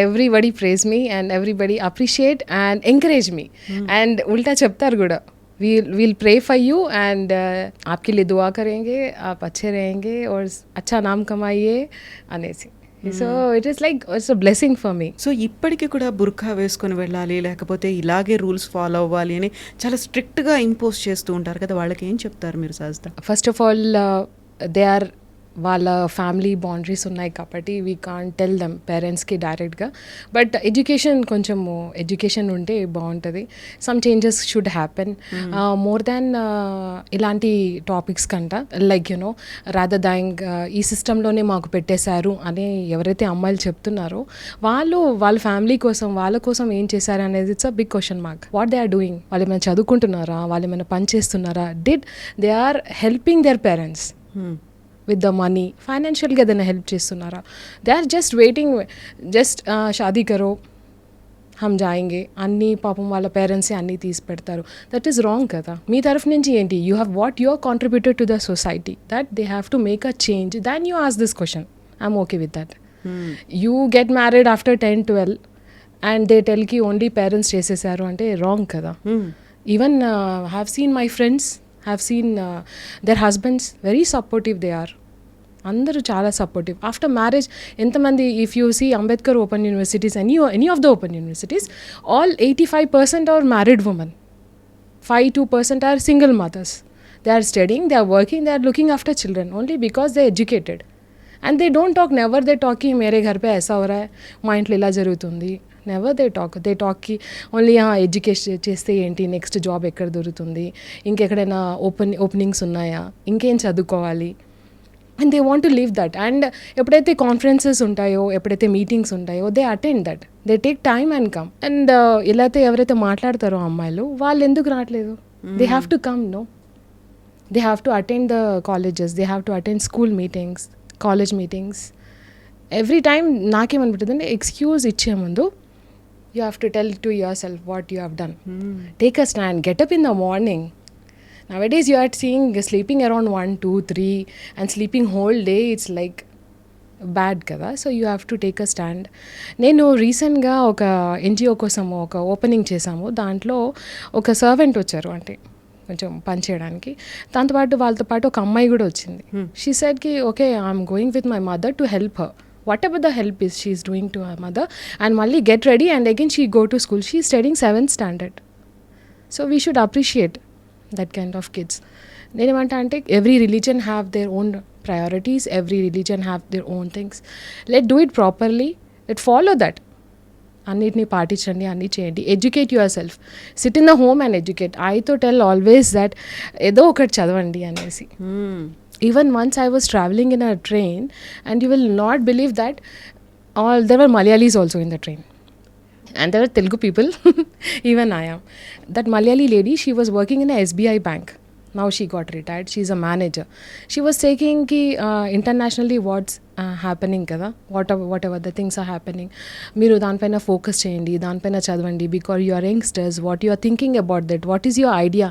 everybody praise me and everybody appreciate and encourage me. And ulta cheptaru kuda, we'll pray for you and aapke liye dua karenge, aap अच्छे रहेंगे और अच्छा नाम कमाइए అనేసి. So it is like it's a blessing for me. So ఇప్పటికీ కూడా బుర్ఖా వేసుకొని వెళ్ళాలి, లేకపోతే ఇలాగే రూల్స్ ఫాలో అవ్వాలి అని చాలా స్ట్రిక్ట్గా ఇంపోజ్ చేస్తూ ఉంటారు కదా, వాళ్ళకి ఏం చెప్తారు మీరు Sajida? First of all they are వాళ్ళ ఫ్యామిలీ బౌండరీస్ ఉన్నాయి కాబట్టి వీ కాంట్ టెల్ దెమ్ పేరెంట్స్కి డైరెక్ట్గా. బట్ ఎడ్యుకేషన్ ఉంటే బాగుంటుంది. Some changes should happen more than ఇలాంటి టాపిక్స్ కంట. లైక్ యునో రాదర్ దాన్ ఈ సిస్టంలోనే మాకు పెట్టేశారు అని ఎవరైతే అమ్మాయిలు చెప్తున్నారో వాళ్ళ ఫ్యామిలీ కోసం వాళ్ళ కోసం ఏం చేశారు అనేది it's a big question mark. What they are doing, వాళ్ళు ఏమైనా చదువుకుంటున్నారా, వాళ్ళు ఏమైనా పని చేస్తున్నారా, they are helping their parents with the money, ఫైనాన్షియల్గా ఏదైనా హెల్ప్ చేస్తున్నారా? They are just waiting, just షాదీ కరో హమ్ జాయింగే అన్నీ పాపం వాళ్ళ పేరెంట్సే అన్నీ తీసి పెడతారు. దట్ ఈస్ రాంగ్ కదా. మీ తరఫు నుంచి ఏంటి, you have what you are contributed to the society, that they have to make a change. Then you ask this question, I'm okay with that. You get married after 10-12 and they tell కి only parents చేసేసారు అంటే wrong కదా. Even have seen my friends, have seen their husbands very supportive they are. అందరూ చాలా supportive after marriage. ఎంతమంది, if you see Ambedkar open universities, any of the open universities, all 85% are married women, 5-2% are single mothers. They are studying, they are working, they are looking after children only because they educated. And they don't talk, never they talk కి మేరే Ghar pay ఐసా హో రహా high, మా ఇంట్లో ఇలా జరుగుతుంది. Never they టాక్కి only education చేస్తే ఏంటి, next job ఎక్కడ దొరుకుతుంది, ఇంకెక్కడైనా ఓపెనింగ్స్ ఉన్నాయా, ఇంకేం చదువుకోవాలి. And they want to leave that. And ఎప్పుడైతే కాన్ఫరెన్సెస్ ఉంటాయో, ఎప్పుడైతే మీటింగ్స్ ఉంటాయో, they attend that, they take time and come. And ఇలా అయితే ఎవరైతే మాట్లాడతారో అమ్మాయిలు, వాళ్ళు ఎందుకు రావట్లేదు? They have to come, no, they have to attend the colleges, they have to attend school meetings, college meetings. Every time నాకేమనిపిస్తుందంటే ఎక్స్క్యూజ్ ఇచ్చే ముందు you have to tell to yourself what you have done. Take a stand, get up in the morning. Nowadays you are seeing sleeping around 1, 2, 3 and sleeping whole day, it's like bad కదా. So you have to take a stand. నేను రీసెంట్గా ఒక NGO కోసము ఒక opening చేశాము. దాంట్లో ఒక servant వచ్చారు, అంటే కొంచెం పని చేయడానికి. దాంతోపాటు వాళ్ళతో పాటు ఒక అమ్మాయి కూడా వచ్చింది. షీ సెడ్ కి okay I'm going with my mother to help her. Whatever the help is she is doing to her mother and మళ్ళీ get ready and again she go to school. She studying 7th standard. So we should appreciate that kind of kids. నేనేమంటా అంటే every religion have their own priorities, every religion have their own things. Let do it properly, let follow that. అన్నిటిని పాటించండి, అన్నీ చేయండి. Educate your self, SIT in the home and educate. I తో tell always that ఏదో ఒకటి చదవండి అనేసి. Even once I was travelling in a train and you will not believe that there were Malayalis also in the train and there were Telugu people. Even I am. That Malayali lady, she was working in a SBI bank. Now she got retired. She's a manager. She was taking internationally what's happening kada, whatever the things are happening. Meeru danpaina focus cheyandi, danpaina chadavandi, because you are youngsters, what you are thinking about that, what is your idea.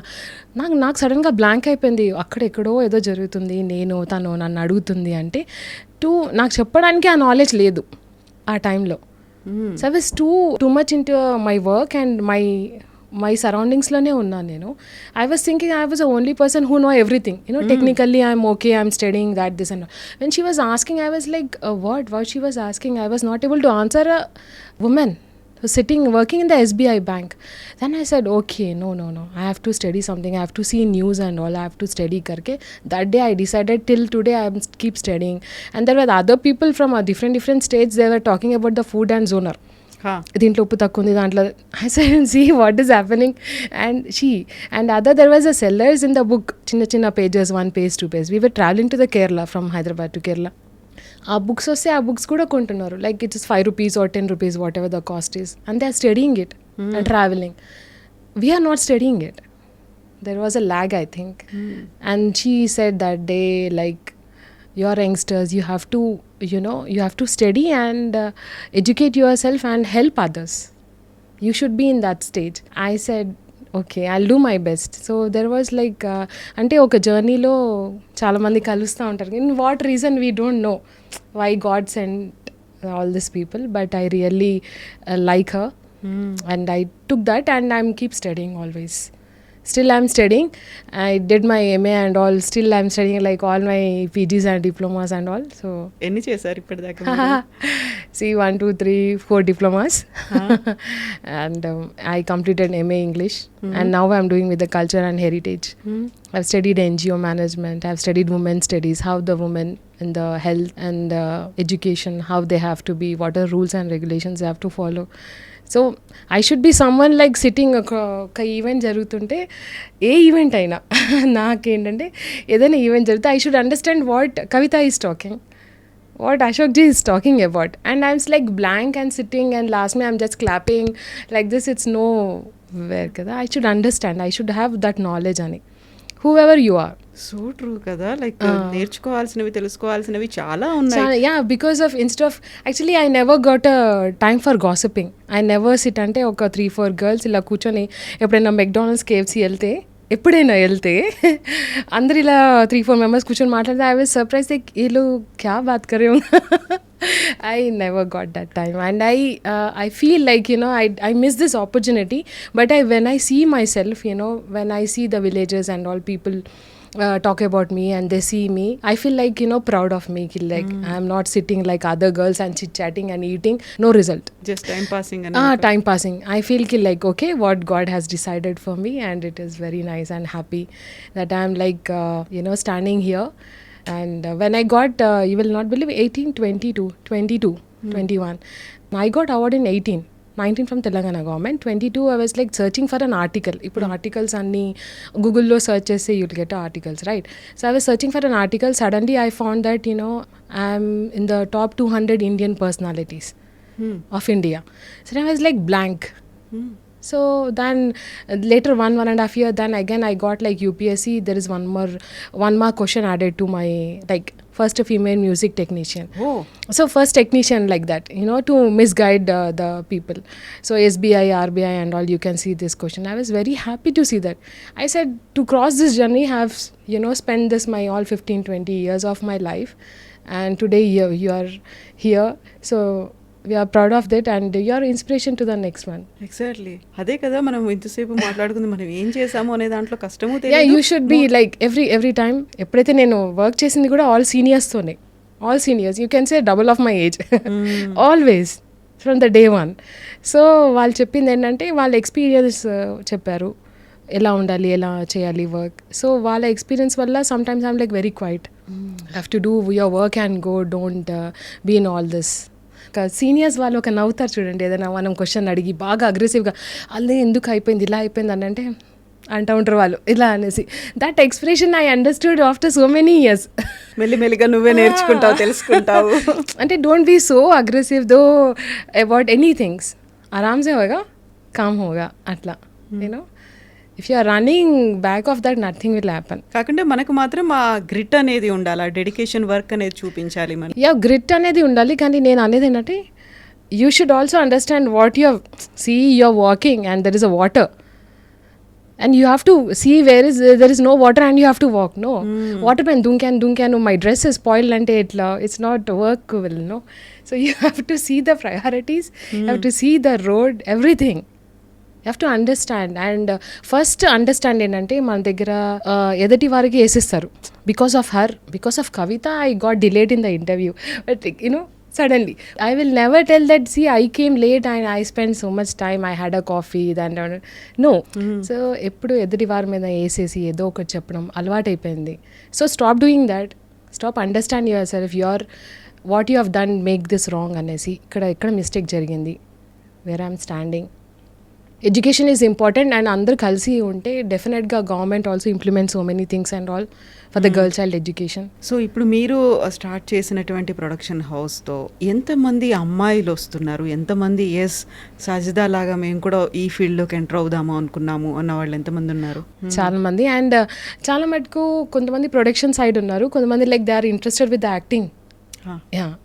నాకు సడన్గా blank అయిపోయింది. అక్కడెక్కడో ఏదో జరుగుతుంది, నేను తను నన్ను అడుగుతుంది అంటే నాకు చెప్పడానికి ఆ నాలెడ్జ్ లేదు ఆ టైంలో. So I was too much into my work and my సరౌండింగ్స్లోనే ఉన్నాను నేను. I was thinking I was the only person who know everything, technically I'm okay, I'm studying that this and when she was asking I was like what she was asking, I was not able to answer a woman who's working in the SBI bank. Then I said okay, no, I have to study something, I have to see news and all, I have to study karke. That day I decided, till today I am keep studying. And there were other people from different states, they were talking about the food and zoner. దీంట్లో ఉప్పు తక్కువ ఉంది, దాంట్లో I said see what is happening. And there was a sellers in the book, చిన్న pages, 1 page 2 page. We were traveling to the Kerala, from Hyderabad to Kerala. ఆ books వస్తే ఆ books కూడా కొంటున్నారు, like it is 5 rupees or 10 rupees, whatever the cost is, and they are studying it and travelling. We are not studying it. There was a lag, I think. And she said that day, like, you're youngsters, you have to study and educate yourself and help others. You should be in that stage. I said okay, I'll do my best. So there was like అంటే ఒక జర్నీలో చాలామంది కలుస్తూ ఉంటారు. In what reason we don't know why God sent all these people, but I really like her. And I took that and I'm keep studying always. Still I'm studying. I did my MA and all. Still I'm studying like all my PGs and diplomas and all. So ఎన్ని చేశారు ఇప్పటిదాకా? see 1 2 3 4 diplomas. And I completed MA English. And now I'm doing with the culture and heritage. I've studied NGO management, I've studied women studies, how the women in the health and education, how they have to be, what are rules and regulations they have to follow. So I should be someone like sitting ఒక event జరుగుతుంటే, ఏ event అయినా నాకేంటంటే ఏదైనా event జరిగితే I should understand what Kavitha is talking, what Ashok ji is talking about, and I'm like blank and sitting, and last me I'm just clapping like this. It's nowhere kada. I should understand, I should have that knowledge ani, whoever you are. So true కదా, like నేర్చుకోవాల్సినవి తెలుసుకోవాల్సినవి చాలా ఉన్నాయి. Yeah, because of instead of actually I never got a time for gossiping. I never SIT, అంటే ఒక 3-4 girls ఇలా కూర్చొని ఎప్పుడైనా McDonald's, KFC ఎప్పుడైనా వెళ్తే అందరు ఇలా 3-4 మెంబర్స్ కూర్చొని మాట్లాడితే ఐ వాజ్ సర్ప్రైజ్ లైక్ వీళ్ళు క్యా bath Kare. I never got that time, and I feel like I miss this opportunity. But when I see myself, when I see the villagers and all people talk about me and they see me, I feel like proud of me, like I'm not sitting like other girls and chit chatting and eating, no result, just time passing. Time passing. I feel like okay, what God has decided for me, and it is very nice and happy that I'm like standing here. And when I got you will not believe, 18 22 21 I got award in 19 from Telangana government. 22 I was like searching for an article. Ippudu articles anni Google lo search chese you'll get articles, right? So I was searching for an article. Suddenly I found that I'm in the top 200 Indian personalities of India. So I was like blank. So then later 1.5 year, then again I got like UPSC. There is one more question added to my like first female music technician. Oh. So first technician like that, to misguide the people. So SBI, RBI and all, you can see this question. I was very happy to see that. I said, to cross this journey, have spent this my all 15-20 years of my life, and today you are here. So we are proud of that, and you are inspiration to the next one. Exactly అదే కదా మనం ఇంతసేపు మాట్లాడుకుంది, మనం ఏం చేసాము అనే దాంట్లో కష్టము Yeah, తెలియదు. you should be like every time. ఎప్పుడైతే నేను వర్క్ చేసింది కూడా ఆల్ సీనియర్స్తోనే, all seniors, you can say double of my age, always from the day one. So వాళ్ళు చెప్పింది ఏంటంటే వాళ్ళ ఎక్స్పీరియన్స్ చెప్పారు, ఎలా ఉండాలి, ఎలా చేయాలి వర్క్. సో వాళ్ళ ఎక్స్పీరియన్స్ వల్ల sometimes I'm like very quiet, have to do your work and go, don't be in all this. Seniors వాళ్ళు ఒక నవ్వుతారు చూడండి, ఏదైనా మనం క్వశ్చన్ అడిగి బాగా అగ్రెసివ్గా, అదే ఎందుకు అయిపోయింది, ఇలా అయిపోయింది అని అంటే అంటూ ఉంటారు వాళ్ళు ఇలా అనేసి. That expression I understood after so many years. మెల్లిమెల్లిగా నువ్వే నేర్చుకుంటావు, తెలుసుకుంటావు. అంటే don't be so aggressive though about any things, ఆరామ్సే హోగా, కామ్ హోగా, అట్లా. You know if you are running back of that, nothing will happen. కాకుంటే మనకు మాత్రం ఆ గ్రిట్ అనేది ఉండాలి, ఆ డెడికేషన్ వర్క్ అనేది చూపించాలి మనం. యా, గ్రిట్ అనేది ఉండాలి. కానీ నేను అనేది ఏంటంటే, you should also understand what you see you're walking and there is a water, and you have to see where there is no water and you have to walk. No, water pen dunkan my dress is spoiled ante itla, it's not workable, no. So you have to see the priorities, you have to see the road, everything. You have to understand, and first understand ఏంటంటే మన దగ్గర ఎదటి వారికి వేసేస్తారు. Because of her, because of Kavitha I got delayed in the interview, but suddenly I will never tell that, see, I came late and I spent so much time, I had a coffee, then no. So ఎప్పుడు ఎదుటి వారి మీద వేసేసి ఏదో ఒకటి చెప్పడం అలవాటైపోయింది. So stop doing that, stop, understand your self, what you have done, make this wrong అనేసి, ఎక్కడ మిస్టేక్ జరిగింది, where I'm standing. Education is important, and అందరు కలిసి ఉంటే డెఫినెట్గా government also implement so many things and all for the girl child education. So ఇప్పుడు మీరు start చేసినటువంటి ప్రొడక్షన్ హౌస్తో ఎంతమంది అమ్మాయిలు వస్తున్నారు, ఎంతమంది ఎస్ సాజిదా లాగా మేము కూడా ఈ ఫీల్డ్లోకి ఎంటర్ అవుదాము అనుకున్నాము అన్న వాళ్ళు ఎంతమంది ఉన్నారు? చాలా మంది, అండ్ చాలా మటుకు కొంతమంది ప్రొడక్షన్ సైడ్ ఉన్నారు, కొంతమంది like they are interested with acting.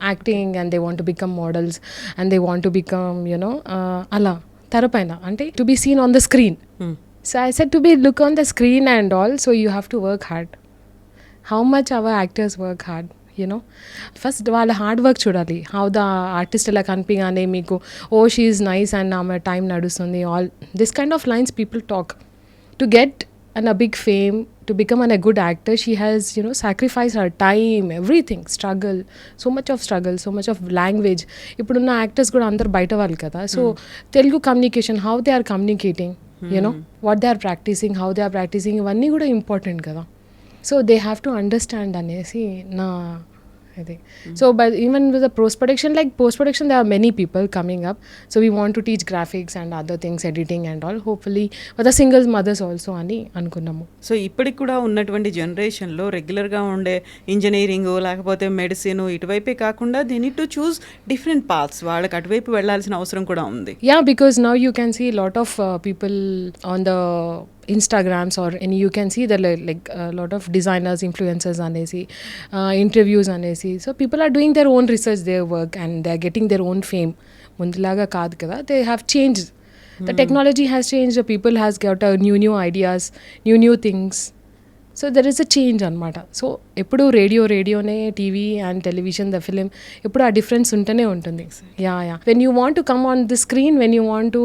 Acting, and they want to become models, and they want to become అలా తెరపైన, అంటే to be seen on the screen. So I said to be look on the screen and all, so you have to work hard. How much our actors work hard, first వాళ్ళ hard work చూడాలి. How the artist ఇలా కనిపించగానే మీకు, oh she is nice and ఆమె time నడుస్తుంది, all this kind of lines people talk. To get a big fame, to become a good actor, she has sacrificed her time, everything, struggle, so much of language. Ippudunna actors kuda andaru baita vallu kada, so Telugu communication, how they are communicating, what they are practicing, how they are practicing, ivanni kuda important kada. So they have to understand anesi na ide. So but even with the post production there are many people coming up, so we want to teach graphics and other things, editing and all, hopefully for the singles mothers also ani anukunnamu. So ఇప్పటికి కూడా ఉన్నటువంటి జనరేషన్లో రెగ్యులర్గా ఉండే engineering లేకపోతే medicine ఇటువైపే కాకుండా they need to choose different paths, వాళ్ళకి అటువైపు వెళ్ళాల్సిన అవసరం కూడా ఉంది. Yeah, because now you can see lot of people on the Instagrams, and you can see that like a lot of designers, influencers anesi, interviews anesi, so people are doing their own research, their work, and they are getting their own fame. Mundlaga kaadu kada, they have changed, the technology has changed, the people has got new ideas, new things. So there is a change అనమాట. So ఎప్పుడు రేడియోనే, TV and television, the film, ఎప్పుడు ఆ difference ఉంటూనే ఉంటుంది. Yeah when you want to come on the screen, when you want to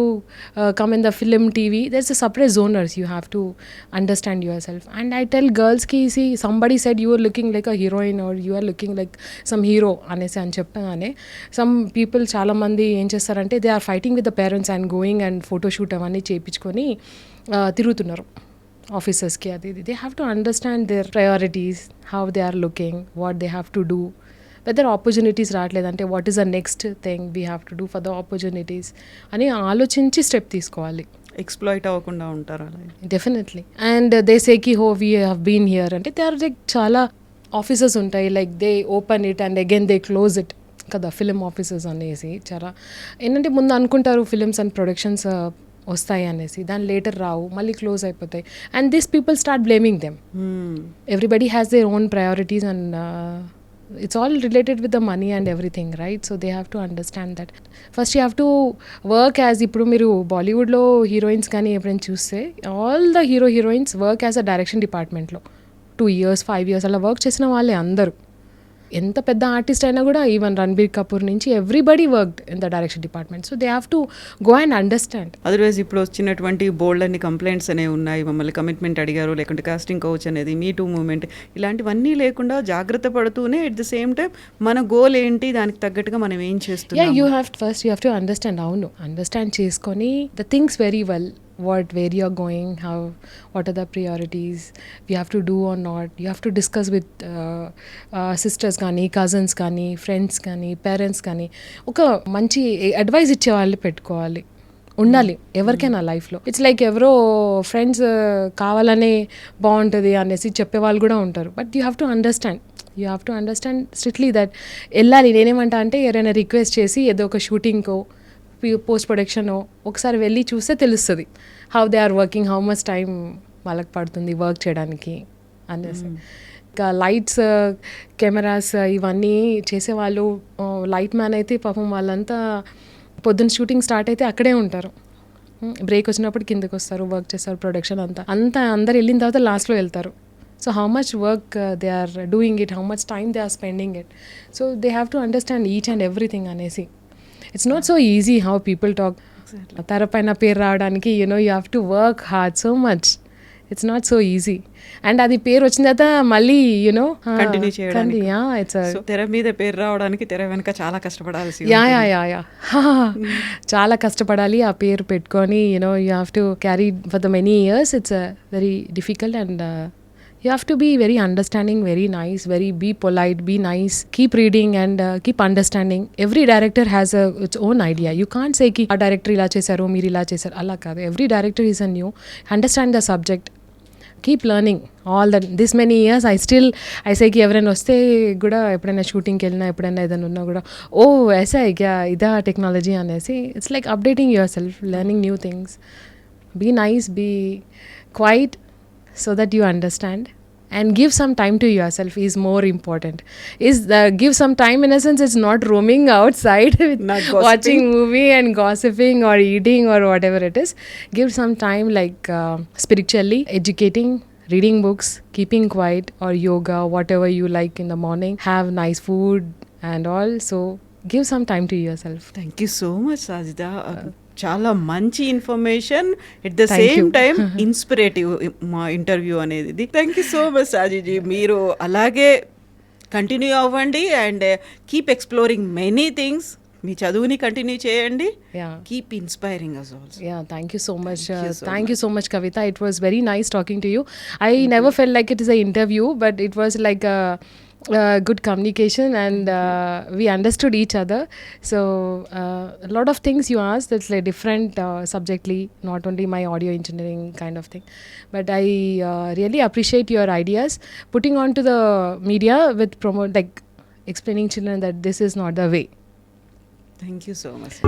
come in the film, TV, there is a separate genres, you have to understand yourself. And I tell గర్ల్స్కి, see somebody said you are looking like a heroine or you are looking like some hero అనేసి అని చెప్పగానే, some people చాలామంది ఏం చేస్తారంటే they are fighting with the parents and going and photoshoot అవన్నీ చేయించుకొని తిరుగుతున్నారు ఆఫీసర్స్కి. అది they have to understand their priorities, how they are looking, what they have to do, whether opportunities రావట్లేదంటే what is the next thing we have to do for the opportunities అని ఆలోచించి step తీసుకోవాలి. Exploit అవ్వకుండా ఉంటారు అలా. Definitely. And they say కి హో we have been here అంటే దే ఆర్ లైక్ చాలా ఆఫీసెస్ ఉంటాయి, like they open it and again they close it కదా, ఫిలిం ఆఫీసెస్ అనేసి. చాలా ఏంటంటే ముందు అనుకుంటారు ఫిలిమ్స్ అండ్ ప్రొడక్షన్స్ వస్తాయి అనేసి, దాని లేటర్ రావు, మళ్ళీ క్లోజ్ అయిపోతాయి. And this people start blaming them. Everybody has their own priorities and it's all related with the money and everything, right? So they have to understand that first you have to work as, ఇప్పుడు మీరు బాలీవుడ్లో heroines కానీ ఎప్పుడైనా చూస్తే all the heroines work as a direction డిపార్ట్మెంట్లో 2 years 5 years అలా work చేసిన వాళ్ళే అందరూ. ఎంత పెద్ద ఆర్టిస్ట్ అయినా కూడా, ఈవెన్ రణబీర్ కపూర్ నుంచి everybody worked in the direction department. So they have to go and understand. Otherwise ఇప్పుడు వచ్చినటువంటి బోల్డ్ అన్ని కంప్లైంట్స్ అనేవి ఉన్నాయి, మమ్మల్ని కమిట్మెంట్ అడిగారు, లేకుంటే కాస్టింగ్ కౌచ్ అనేది, మీ టూ మూమెంట్, ఇలాంటివన్నీ లేకుండా జాగ్రత్త పడుతూనే ఎట్ ద సేమ్ టైం మన గోల్ ఏంటి, దానికి తగ్గట్టుగా మనం ఏం చేస్తున్నాం. You have to understand. అవును, అండర్స్టాండ్ చేసుకొని the things very well, where you are going, what are the priorities you have to do or not. You have to discuss with sisters కానీ, కజిన్స్ కానీ, ఫ్రెండ్స్ కానీ, parents కానీ. ఒక మంచి advice ఇచ్చే వాళ్ళు పెట్టుకోవాలి, ఉండాలి ఎవరికైనా లైఫ్లో. ఇట్స్ లైక్ ఎవరో ఫ్రెండ్స్ కావాలనే బాగుంటుంది అనేసి చెప్పేవాళ్ళు కూడా ఉంటారు. But you have to understand strictly that వెళ్ళాలి. నేనేమంటా అంటే, ఎవరైనా రిక్వెస్ట్ చేసి ఏదో ఒక షూటింగ్కో పోస్ట్ ప్రొడక్షన్ ఒకసారి వెళ్ళి చూస్తే తెలుస్తుంది how they are working, how much time వాళ్ళకి పడుతుంది వర్క్ చేయడానికి అనేసి. ఇంకా లైట్స్, కెమెరాస్ ఇవన్నీ చేసేవాళ్ళు, లైట్ మ్యాన్ అయితే పాపం వాళ్ళంతా పొద్దున్న షూటింగ్ స్టార్ట్ అయితే అక్కడే ఉంటారు, బ్రేక్ వచ్చినప్పుడు కిందకి వస్తారు, వర్క్ చేస్తారు, ప్రొడక్షన్ అందరు వెళ్ళిన తర్వాత లాస్ట్లో వెళ్తారు. So how much work they are doing it, how much time they are spending it. So they have to understand each and everything అనేసి. It's not so easy how people talk. తెరపైన పేరు రావడానికి you have to work hard so much. It's not so easy. And అది పేరు వచ్చిన తర్వాత మళ్ళీ continue చేయడానికి, it's తెర మీద పేరు రావడానికి తెర వెనక చాలా కష్టపడాల్సి, చాలా కష్టపడాలి ఆ పేరు పెట్టుకొని. you have to carry for the many years. It's a very difficult and you have to be very understanding, very nice, be polite, be nice, keep reading and keep understanding. Every director has its own idea. You can't say ki a director ila chesaru, meer ila chesaru, alla kaadu. Every director is a new. Understand the subject, keep learning all that. This many years I say ki ఎవరైనా వస్తే కూడా, ఎప్పుడైనా షూటింగ్కి వెళ్ళినా, ఎప్పుడైనా ఏదైనా ఉన్నా కూడా, ఓ ऐसा है क्या, ఇదా టెక్నాలజీ అనేసి. It's like updating your self, learning new things. Be nice, be quiet, so that you understand, and give some time to yourself is more important. Give some time in a sense, it's not roaming outside with watching movie and gossiping or eating or whatever it is. Give some time like spiritually educating, reading books, keeping quiet, or yoga, whatever you like in the morning. Have nice food and all. So give some time to yourself. Thank you so much, Sajidha. చాలా మంచి information, at the same time inspirative మా interview అనేది. Thank you so much Sajiji. మీరు అలాగే continue అవ్వండి and keep exploring many things. మీ చదువుని continue చేయండి. Keep inspiring us also. Thank you so much. Thank you so much, Kavita. It was very nice talking to you. I never felt like it is an interview, but it was like a good communication and we understood each other. So a lot of things you asked, that's like different subjectly, not only my audio engineering kind of thing, but I really appreciate your ideas putting on to the media with like explaining children that this is not the way. Thank you so much.